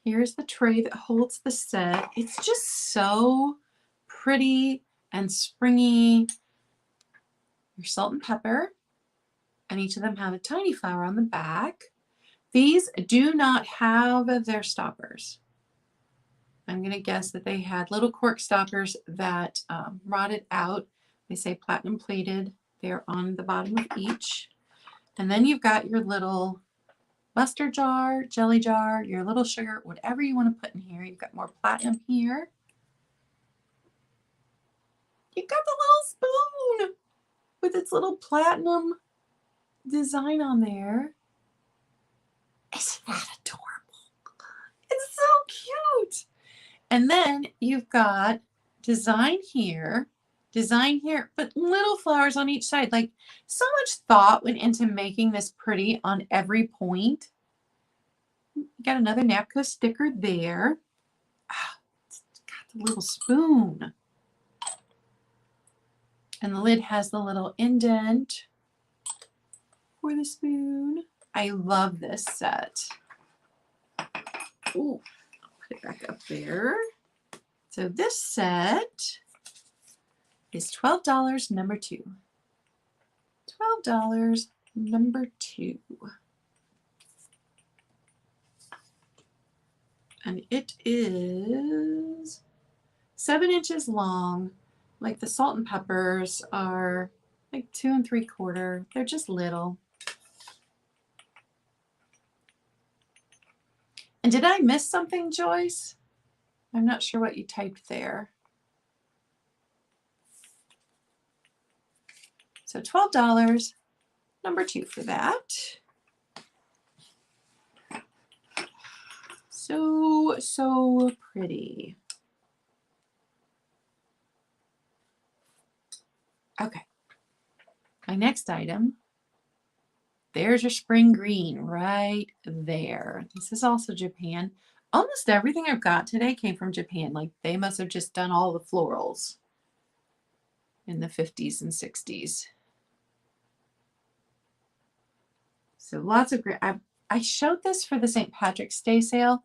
Here's the tray that holds the set. It's just so pretty and springy. Your salt and pepper, and each of them have a tiny flower on the back. These do not have their stoppers. I'm going to guess that they had little cork stoppers that rotted out. They say platinum plated. They're on the bottom of each. And then you've got your little mustard jar, jelly jar, your little sugar, whatever you want to put in here. You've got more platinum here. You've got the little spoon with its little platinum design on there. Isn't that adorable? It's so cute. And then you've got design here design here, but little flowers on each side. Like, so much thought went into making this pretty on every point. Got another Napco sticker there. Ah, it's got the little spoon. And the lid has the little indent for the spoon. I love this set. Ooh, put it back up there. So this set is $12, number 2. $12, number 2. And it is 7 inches long. Like the salt and peppers are like 2 3/4. They're just little. And did I miss something, Joyce? I'm not sure what you typed there. So $12, number 2 for that. So pretty. Okay. My next item, there's your spring green right there. This is also Japan. Almost everything I've got today came from Japan. Like, they must have just done all the florals in the 50s and 60s. So lots of great. I showed this for the St. Patrick's Day sale.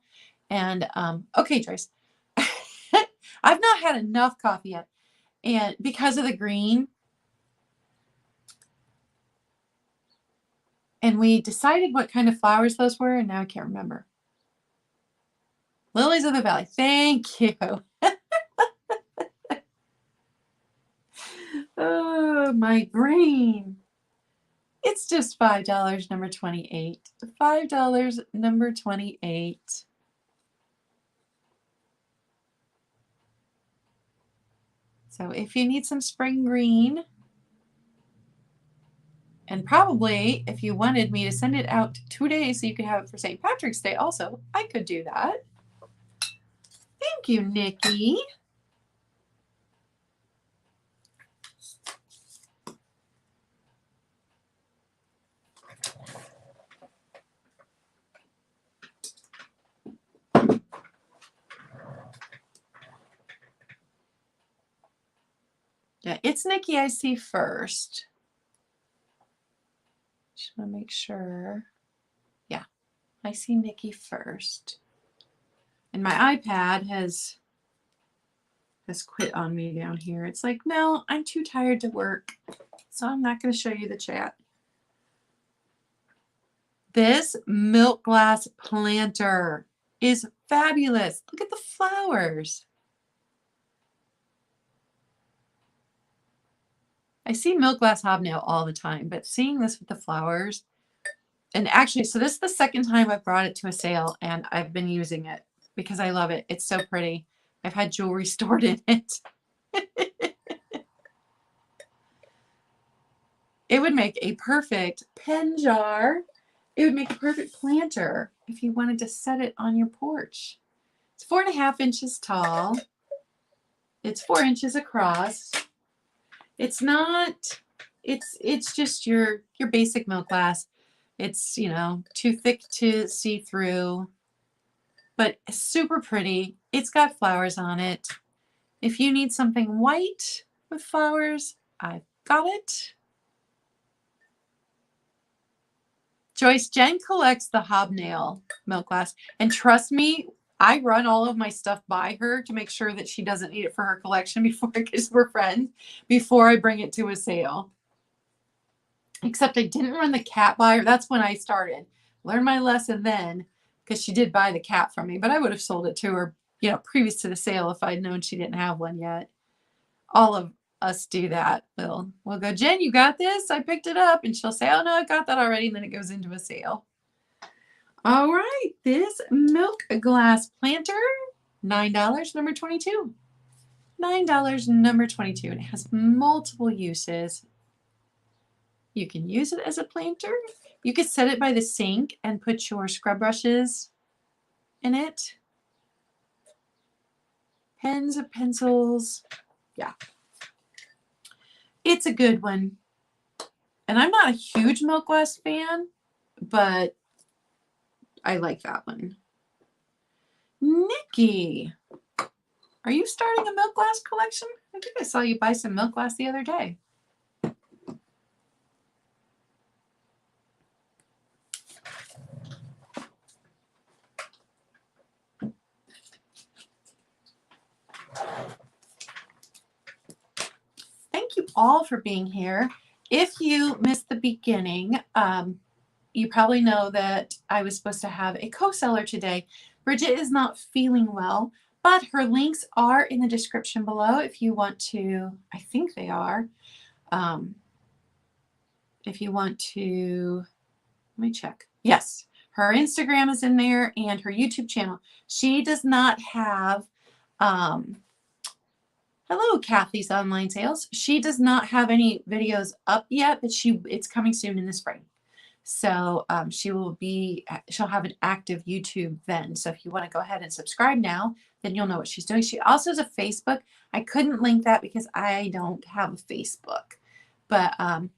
And, okay, Joyce, I've not had enough coffee yet. And because of the green, and we decided what kind of flowers those were, and now I can't remember. Lilies of the Valley. Thank you. Oh, my brain. It's just $5, number 28. $5, number 28. So if you need some spring green, and probably if you wanted me to send it out 2 days so you could have it for St. Patrick's Day also, I could do that. Thank you, Nikki. Yeah, it's Nikki I see first. Just want to make sure. Yeah, I see Nikki first. And my iPad has quit on me down here. It's like, no, I'm too tired to work, so I'm not going to show you the chat. This milk glass planter is fabulous. Look at the flowers. I see milk glass hobnail all the time, but seeing this with the flowers, and actually, so this is the second time I've brought it to a sale, and I've been using it because I love it. It's so pretty. I've had jewelry stored in it. It would make a perfect pen jar. It would make a perfect planter if you wanted to set it on your porch. It's 4.5 inches tall. It's 4 inches across. It's not, it's just your basic milk glass. It's, you know, too thick to see through, but super pretty. It's got flowers on it. If you need something white with flowers, I've got it. Joyce, Jen collects the hobnail milk glass, and trust me, I run all of my stuff by her to make sure that she doesn't need it for her collection before, because we're friends, before I bring it to a sale. Except I didn't run the cat by her. That's when I started. Learned my lesson then, because she did buy the cat from me, but I would have sold it to her, you know, previous to the sale if I'd known she didn't have one yet. All of us do that. We'll go, Jen, you got this? I picked it up. And she'll say, oh, no, I got that already. And then it goes into a sale. All right. This milk glass planter, $9, number 22. $9, number 22. And it has multiple uses. You can use it as a planter. You could set it by the sink and put your scrub brushes in it. Pens or pencils. Yeah. It's a good one. And I'm not a huge milk glass fan, but I like that one. Nikki, are you starting a milk glass collection? I think I saw you buy some milk glass the other day. Thank you all for being here. If you missed the beginning, you probably know that I was supposed to have a co-seller today. Bridget is not feeling well, but her links are in the description below if you want to. I think they are. If you want to, let me check. Yes, her Instagram is in there and her YouTube channel. She does not have, hello, Kathy's Online Sales. She does not have any videos up yet, but it's coming soon in the spring. So she'll have an active YouTube then. So if you want to go ahead and subscribe now, then you'll know what she's doing. She also has a Facebook. I couldn't link that because I don't have a Facebook. But I'm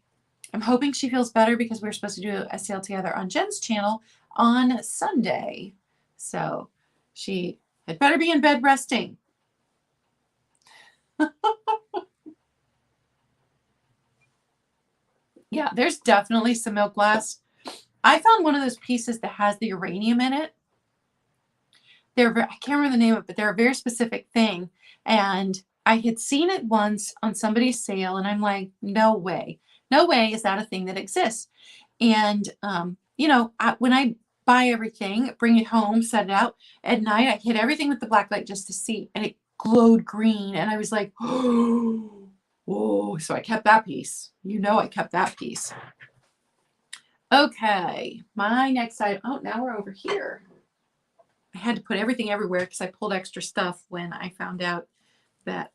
hoping she feels better because we're supposed to do a sale together on Jen's channel on Sunday. So she had better be in bed resting. Yeah, there's definitely some milk glass. I found one of those pieces that has the uranium in it. I can't remember the name of it, but they're a very specific thing. And I had seen it once on somebody's sale, and I'm like, no way. No way is that a thing that exists. And, you know, when I buy everything, bring it home, set it out, at night, I hit everything with the black light just to see, and it glowed green. And I was like, oh, so I kept that piece. You know, I kept that piece. Okay, my next item. Oh, now we're over here. I had to put everything everywhere because I pulled extra stuff when I found out that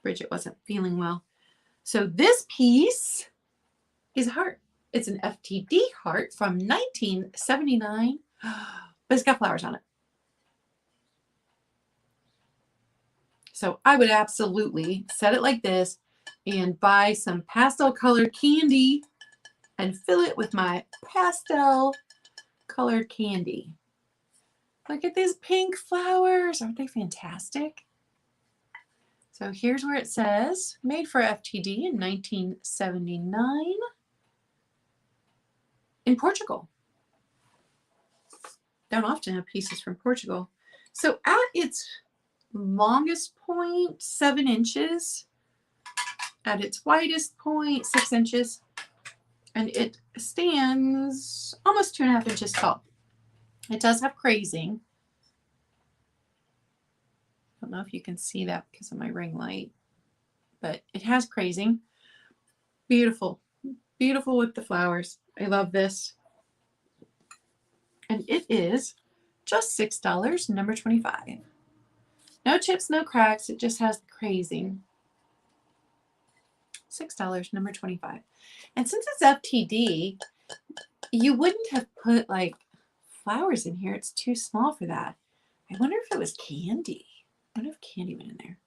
Bridget wasn't feeling well. So this piece is a heart. It's an Ftd heart from 1979, but it's got flowers on it. So I would absolutely set it like this and buy some pastel colored candy and fill it with my pastel colored candy. Look at these pink flowers. Aren't they fantastic? So here's where it says, made for Ftd in 1979 in Portugal. Don't often have pieces from Portugal. So at its longest point, 7 inches. At its widest point, 6 inches. And it stands almost 2.5 inches tall. It does have crazing. I don't know if you can see that because of my ring light, but it has crazing. Beautiful. Beautiful with the flowers. I love this. And it is just $6, number 25. No chips, no cracks. It just has the crazing. $6, number 25. And since it's Ftd, you wouldn't have put like flowers in here. It's too small for that. I wonder if it was candy. I wonder if candy went in there.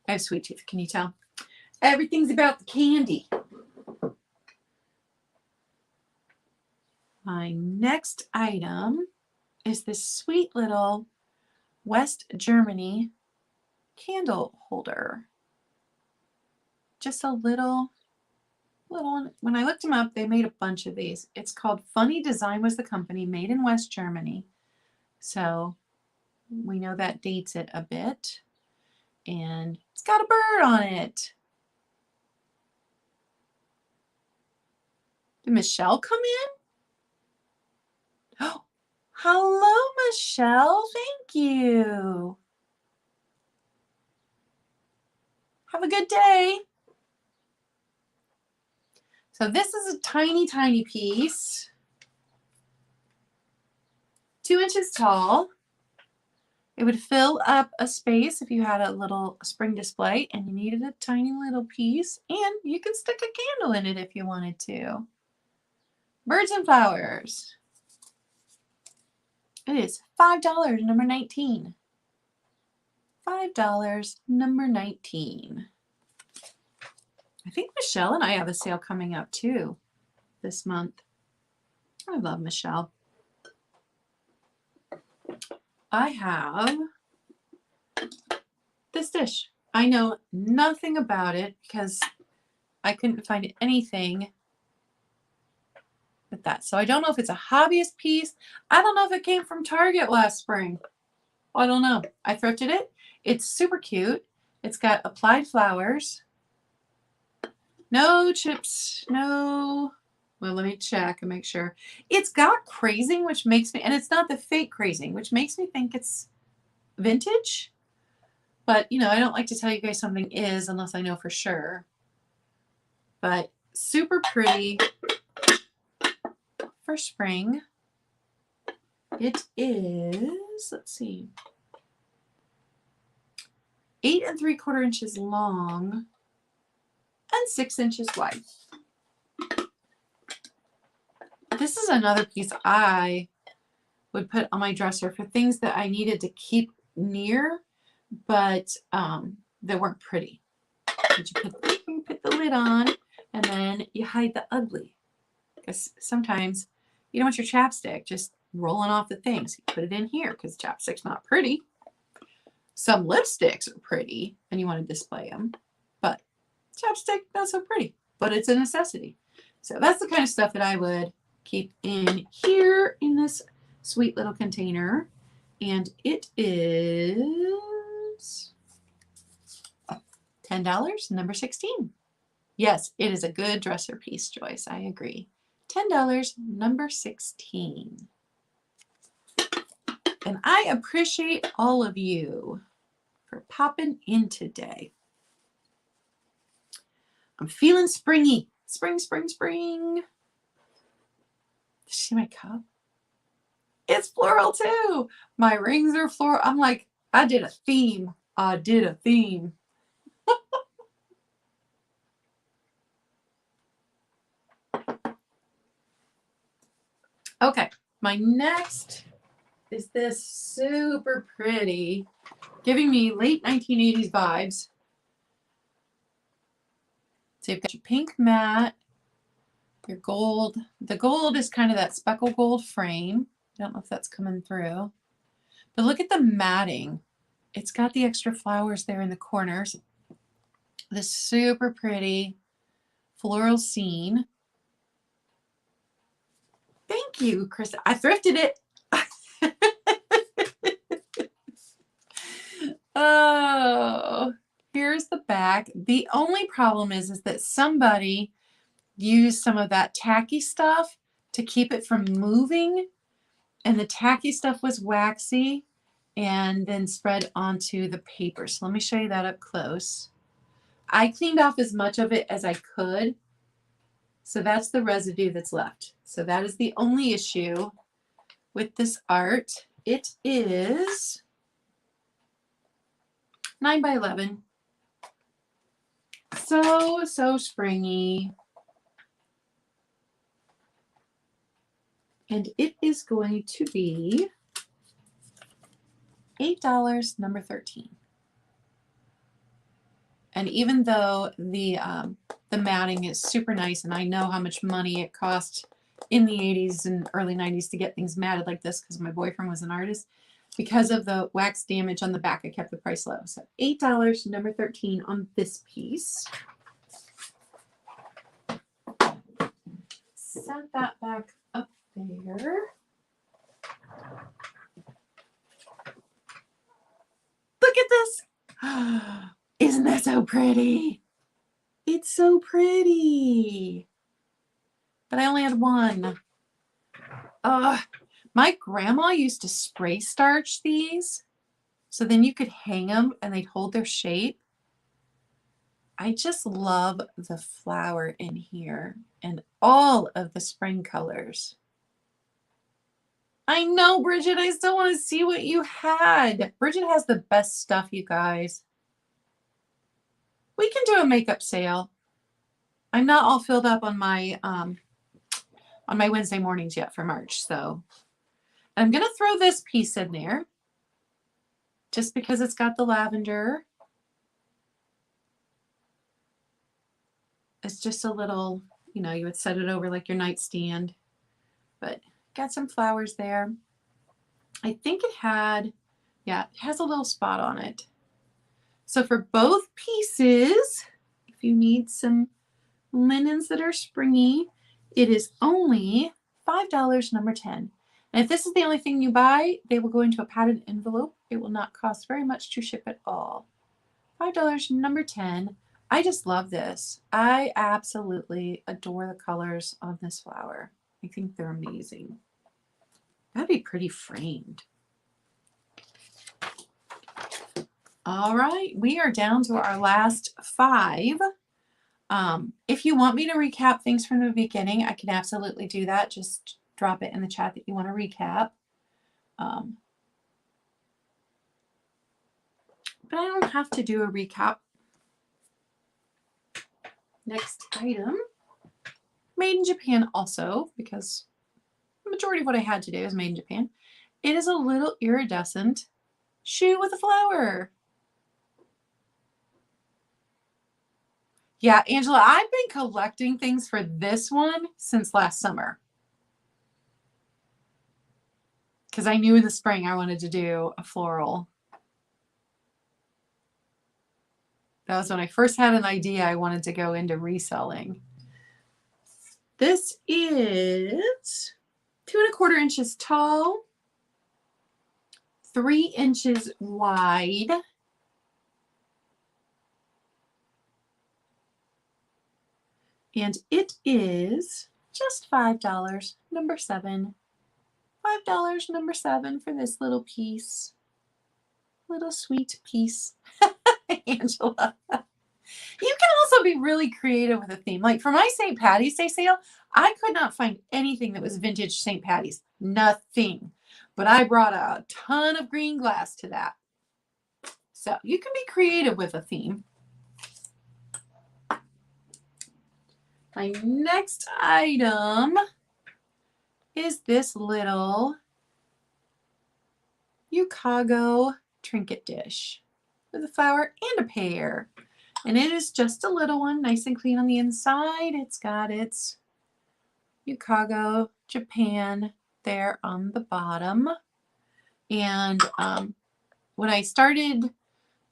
I have sweet tooth. Can you tell? Everything's about the candy. My next item is this sweet little West Germany candle holder. Just a little one. When I looked them up, they made a bunch of these. It's called Funny Design was the company, made in West Germany. So we know that dates it a bit. And it's got a bird on it. Did Michelle come in? Oh, hello, Michelle. Thank you. Have a good day. So this is a tiny, tiny piece. 2 inches tall. It would fill up a space if you had a little spring display and you needed a tiny little piece, and you could stick a candle in it if you wanted to. Birds and flowers. It is $5, number 19. $5, number 19. I think Michelle and I have a sale coming up too this month. I love Michelle. I have this dish. I know nothing about it because I couldn't find anything with that. So I don't know if it's a hobbyist piece. I don't know if it came from Target last spring. I don't know. I thrifted it. It's super cute. It's got applied flowers. No chips. No. Well, let me check and make sure. It's got crazing, which makes me, and it's not the fake crazing, which makes me think it's vintage. But, you know, I don't like to tell you guys something is unless I know for sure. But super pretty for spring. It is, let's see, 8 3/4 inches long and 6 inches wide. This is another piece I would put on my dresser for things that I needed to keep near, but that weren't pretty. You put the lid on, and then you hide the ugly. Because sometimes you don't want your chapstick just rolling off the things. You put it in here because chapstick's not pretty. Some lipsticks are pretty, and you want to display them, but chapstick not so pretty. But it's a necessity. So that's the kind of stuff that I would keep in here in this sweet little container. And it is $10, number 16. Yes, it is a good dresser piece, Joyce. I agree. $10, number 16. And I appreciate all of you for popping in today. I'm feeling springy. Spring, spring, spring. Did you see my cup? It's floral too. My rings are floral. I'm like, I did a theme. I did a theme. Okay, my next is this super pretty, giving me late 1980s vibes. So you've got your pink mat, your gold. The gold is kind of that speckle gold frame. I don't know if that's coming through. But look at the matting. It's got the extra flowers there in the corners. This super pretty floral scene. Thank you, Chris. I thrifted it. Oh, here's the back. The only problem is that somebody used some of that tacky stuff to keep it from moving, and the tacky stuff was waxy and then spread onto the paper. So let me show you that up close. I cleaned off as much of it as I could. So that's the residue that's left. So that is the only issue with this art. It is 9 by 11. So springy. And it is going to be $8, number 13. And even though the matting is super nice, and I know how much money it cost in the 80s and early 90s to get things matted like this because my boyfriend was an artist, because of the wax damage on the back, I kept the price low. So $8, number 13 on this piece. Set that back up there. Look at this. Isn't that so pretty? It's so pretty. But I only had one. My grandma used to spray starch these, so then you could hang them and they'd hold their shape. I just love the flower in here and all of the spring colors. I know, Bridget, I still want to see what you had. Bridget has the best stuff, you guys. We can do a makeup sale. I'm not all filled up on my Wednesday mornings yet for March, so I'm going to throw this piece in there just because it's got the lavender. It's just a little, you know, you would set it over like your nightstand, but got some flowers there. I think it had, yeah, it has a little spot on it. So for both pieces, if you need some linens that are springy, it is only $5, number 10. And if this is the only thing you buy, they will go into a padded envelope. It will not cost very much to ship at all. $5, number 10. I just love this. I absolutely adore the colors on this flower. I think they're amazing. That'd be pretty framed. All right, we are down to our last 5. If you want me to recap things from the beginning, I can absolutely do that. Just drop it in the chat that you want to recap. But I don't have to do a recap. Next item, made in Japan also, because the majority of what I had today was made in Japan. It is a little iridescent shoe with a flower. Yeah, Angela, I've been collecting things for this one since last summer. Because I knew in the spring I wanted to do a floral. That was when I first had an idea I wanted to go into reselling. This is 2¼ inches tall, 3 inches wide. And it is just $5, number 7. $5, number 7 for this little piece. Little sweet piece. Angela. You can also be really creative with a theme. Like for my St. Patty's Day sale, I could not find anything that was vintage St. Patty's. Nothing. But I brought a ton of green glass to that. So you can be creative with a theme. My next item is this little Yukago trinket dish with a flower and a pear. And it is just a little one, nice and clean on the inside. It's got its Yukago, Japan there on the bottom. And when I started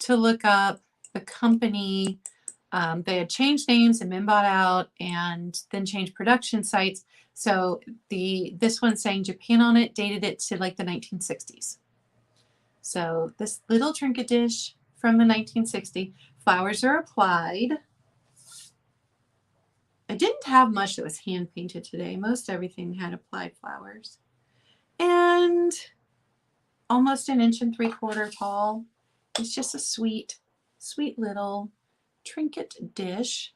to look up the company, they had changed names and been bought out and then changed production sites. So this one saying Japan on it dated it to like the 1960s. So this little trinket dish from the 1960s, flowers are applied. I didn't have much that was hand painted today. Most everything had applied flowers. And almost 1 3/4 inches tall. It's just a sweet, sweet little trinket dish.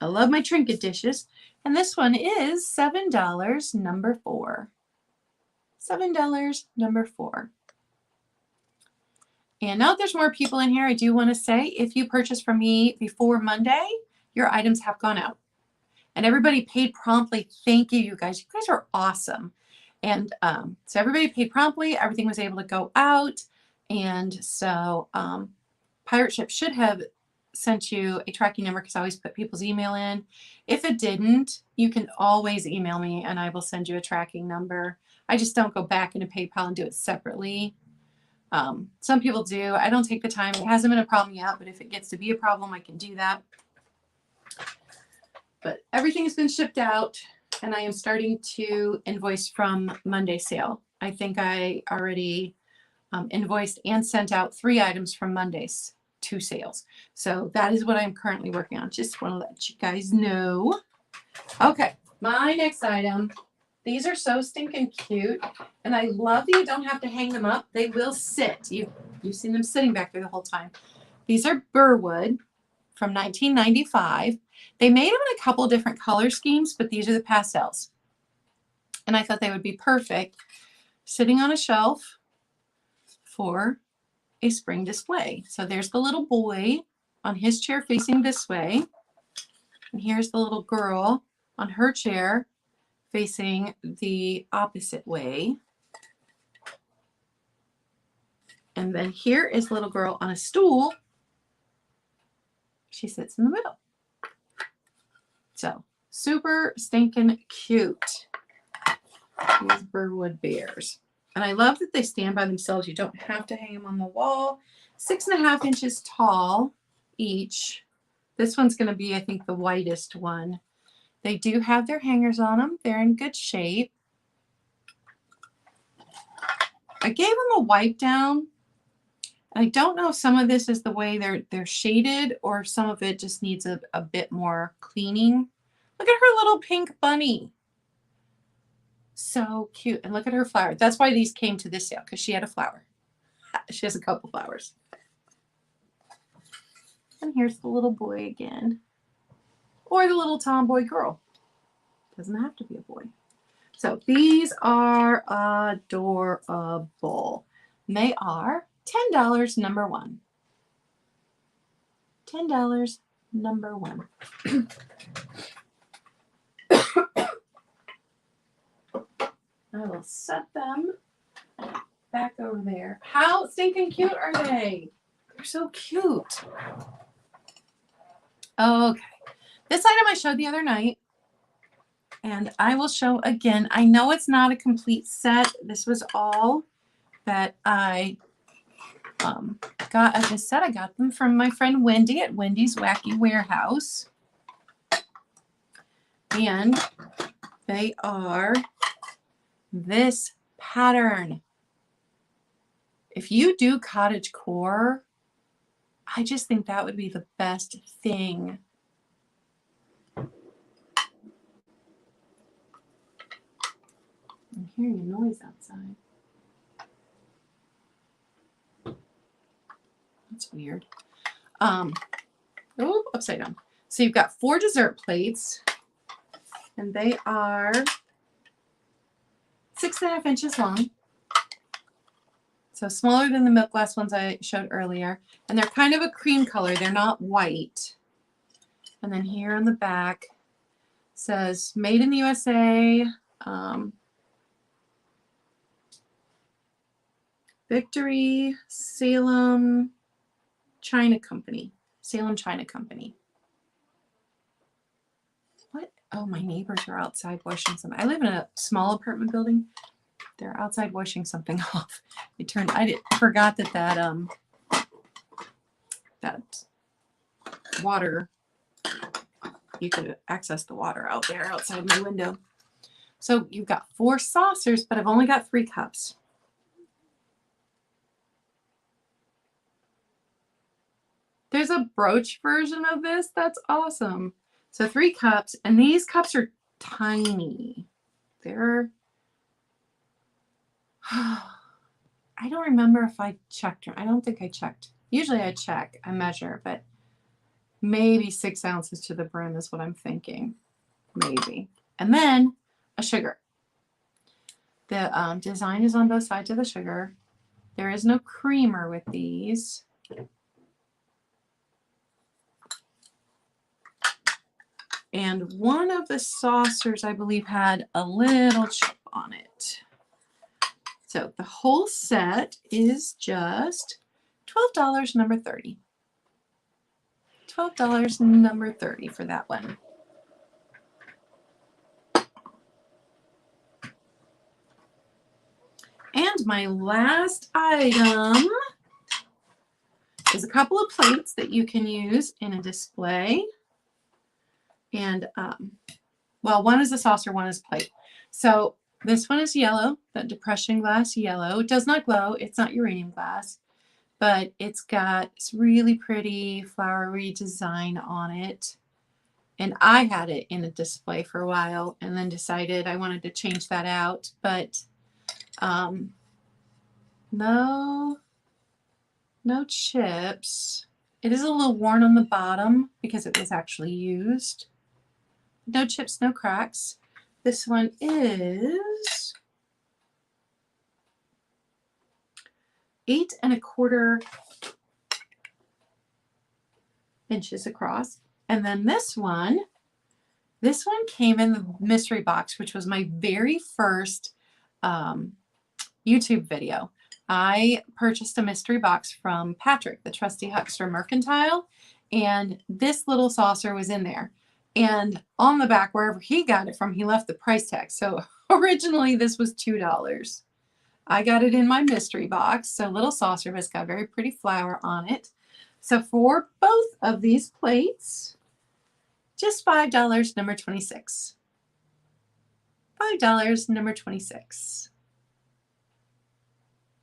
I love my trinket dishes. And this one is $7, number 4. $7, number 4. And now that there's more people in here, I do want to say, if you purchase from me before Monday, your items have gone out. And everybody paid promptly. Thank you, you guys. You guys are awesome. And so everybody paid promptly. Everything was able to go out. And so Pirate Ship should have sent you a tracking number because I always put people's email in. If it didn't, you can always email me and I will send you a tracking number. I just don't go back into PayPal and do it separately. Some people do. I don't take the time. It hasn't been a problem yet, but if it gets to be a problem, I can do that. But everything has been shipped out and I am starting to invoice from Monday sale. I think I already invoiced and sent out 3 items from Monday's 2 sales. So that is what I'm currently working on. Just want to let you guys know. Okay, my next item. These are so stinking cute. And I love that you don't have to hang them up. They will sit. You've seen them sitting back there the whole time. These are Birdwood from 1995. They made them in a couple different color schemes, but these are the pastels. And I thought they would be perfect sitting on a shelf for a spring display. So there's the little boy on his chair facing this way. And here's the little girl on her chair facing the opposite way. And then here is the little girl on a stool. She sits in the middle. So super stinking cute. These Birdwood Bears. And I love that they stand by themselves. You don't have to hang them on the wall. 6.5 inches tall each. This one's going to be, I think, the whitest one. They do have their hangers on them. They're in good shape. I gave them a wipe down. I don't know if some of this is the way they're shaded or if some of it just needs a bit more cleaning. Look at her little pink bunny. So cute. And look at her flower. That's why these came to this sale, because she had a flower. She has a couple flowers. And here's the little boy again. Or the little tomboy girl. Doesn't have to be a boy. So these are adorable. And they are $10 number one. $10 number one. I will set them back over there. How stinking cute are they? They're so cute. Okay. This item I showed the other night, and I will show again. I know it's not a complete set. This was all that I got. As I said, I got them from my friend Wendy at Wendy's Wacky Warehouse. And they are this pattern. If you do cottage core, I just think that would be the best thing. I'm hearing a noise outside. That's weird. Oh, upside down. So you've got 4 dessert plates, and they are 6.5 inches long. So smaller than the milk glass ones I showed earlier. And they're kind of a cream color. They're not white. And then here on the back says made in the USA. Victory Salem China Company. Salem China Company. What? Oh, my neighbors are outside washing something. I live in a small apartment building. They're outside washing something off. I forgot that water, you could access the water out there outside my window. So you've got 4 saucers, but I've only got 3 cups. There's a brooch version of this. That's awesome. So 3 cups, and these cups are tiny. They're I don't remember if I checked. I don't think I checked. Usually I check, I measure, but maybe 6 ounces to the brim is what I'm thinking. Maybe. And then a sugar. The design is on both sides of the sugar. There is no creamer with these. And one of the saucers, I believe, had a little chip on it. So the whole set is just $12 number 30. $12 number 30 for that one. And my last item is a couple of plates that you can use in a display. And, well, one is a saucer, one is a plate. So this one is yellow, that depression glass yellow. It does not glow. It's not uranium glass, but it's got this really pretty flowery design on it. And I had it in a display for a while and then decided I wanted to change that out. But no chips. It is a little worn on the bottom because it was actually used. No chips, no cracks. This one is 8 1/4 inches across. And then this one came in the mystery box, which was my very first YouTube video. I purchased a mystery box from Patrick, the trusty huckster mercantile, and this little saucer was in there. And on the back, wherever he got it from, he left the price tag. So originally this was $2. I got it in my mystery box. So little saucer, but it's got very pretty flower on it. So for both of these plates, just $5, number 26. $5, number 26.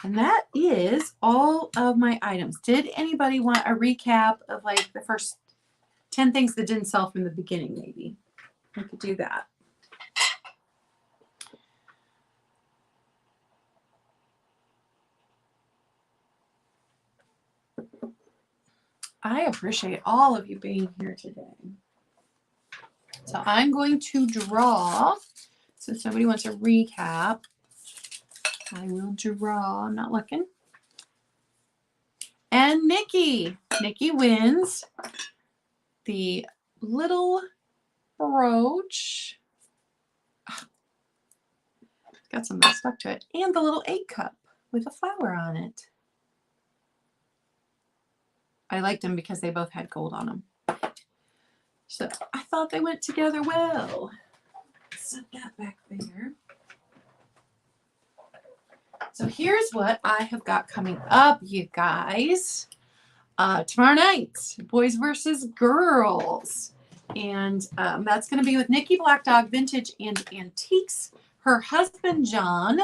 And that is all of my items. Did anybody want a recap of like the first 10 things that didn't sell from the beginning, maybe? We could do that. I appreciate all of you being here today. So I'm going to draw, since somebody wants a recap, I will draw, I'm not looking. And Nikki wins the little brooch. Got some that stuck to it. And the little egg cup with a flower on it. I liked them because they both had gold on them. So I thought they went together well. Set that back there. So here's what I have got coming up, you guys. Tomorrow night, Boys versus Girls. And that's going to be with Nikki Black Dog Vintage and Antiques, her husband John,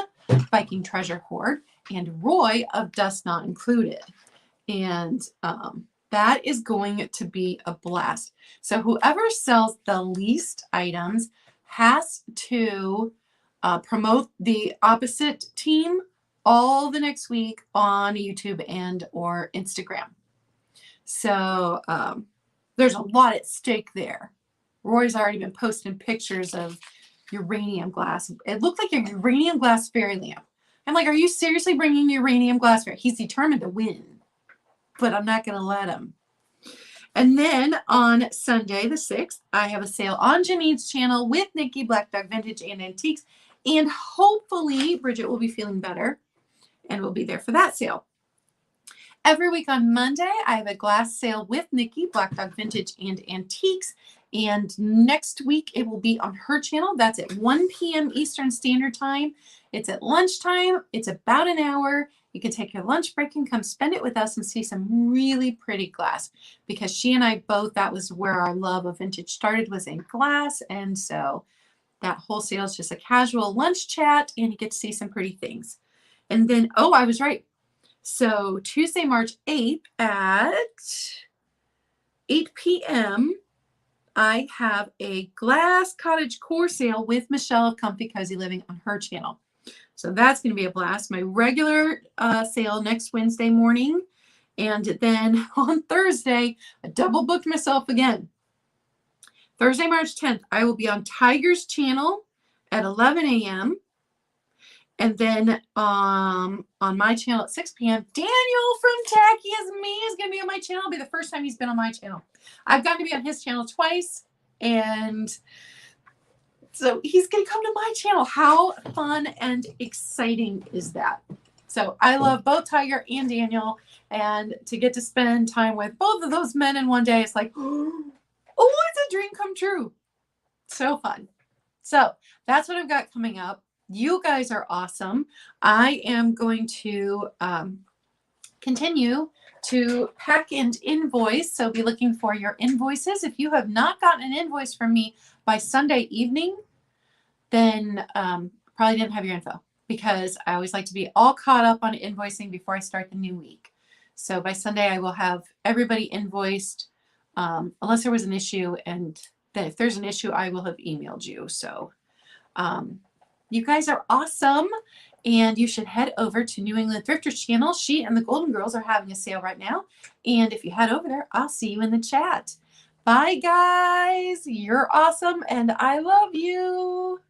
Viking Treasure Hoard, and Roy of Dust Not Included. And that is going to be a blast. So whoever sells the least items has to promote the opposite team all the next week on YouTube and or Instagram. So there's a lot at stake there. Roy's already been posting pictures of uranium glass. It looked like a uranium glass fairy lamp. I'm like, are you seriously bringing uranium glass fairy? He's determined to win, but I'm not going to let him. And then on Sunday the 6th, I have a sale on Janine's channel with Nikki Black Dog Vintage and Antiques. And hopefully Bridget will be feeling better and we'll be there for that sale. Every week on Monday, I have a glass sale with Nikki, Black Dog Vintage and Antiques. And next week, it will be on her channel. That's at 1 p.m. Eastern Standard Time. It's at lunchtime. It's about an hour. You can take your lunch break and come spend it with us and see some really pretty glass. Because she and I both, that was where our love of vintage started, was in glass. And so that whole sale is just a casual lunch chat, and you get to see some pretty things. And then, oh, I was right. So Tuesday, March 8th at 8 p.m., I have a glass cottage core sale with Michelle of Comfy Cozy Living on her channel. So that's going to be a blast. My regular sale next Wednesday morning. And then on Thursday, I double booked myself again. Thursday, March 10th, I will be on Tiger's channel at 11 a.m. And then on my channel at 6 p.m., Daniel from Tacky As Me is going to be on my channel. It'll be the first time he's been on my channel. I've gotten to be on his channel twice. And so he's going to come to my channel. How fun and exciting is that? So I love both Tiger and Daniel. And to get to spend time with both of those men in one day, it's like, oh, it's a dream come true. So fun. So that's what I've got coming up. You guys are awesome. I am going to continue to pack and invoice. So be looking for your invoices. If you have not gotten an invoice from me by Sunday evening, then probably didn't have your info, because I always like to be all caught up on invoicing before I start the new week. So by Sunday, I will have everybody invoiced unless there was an issue. And then if there's an issue, I will have emailed you. So you guys are awesome, and you should head over to New England Thrifters channel. She and the Golden Girls are having a sale right now, and if you head over there, I'll see you in the chat. Bye, guys. You're awesome, and I love you.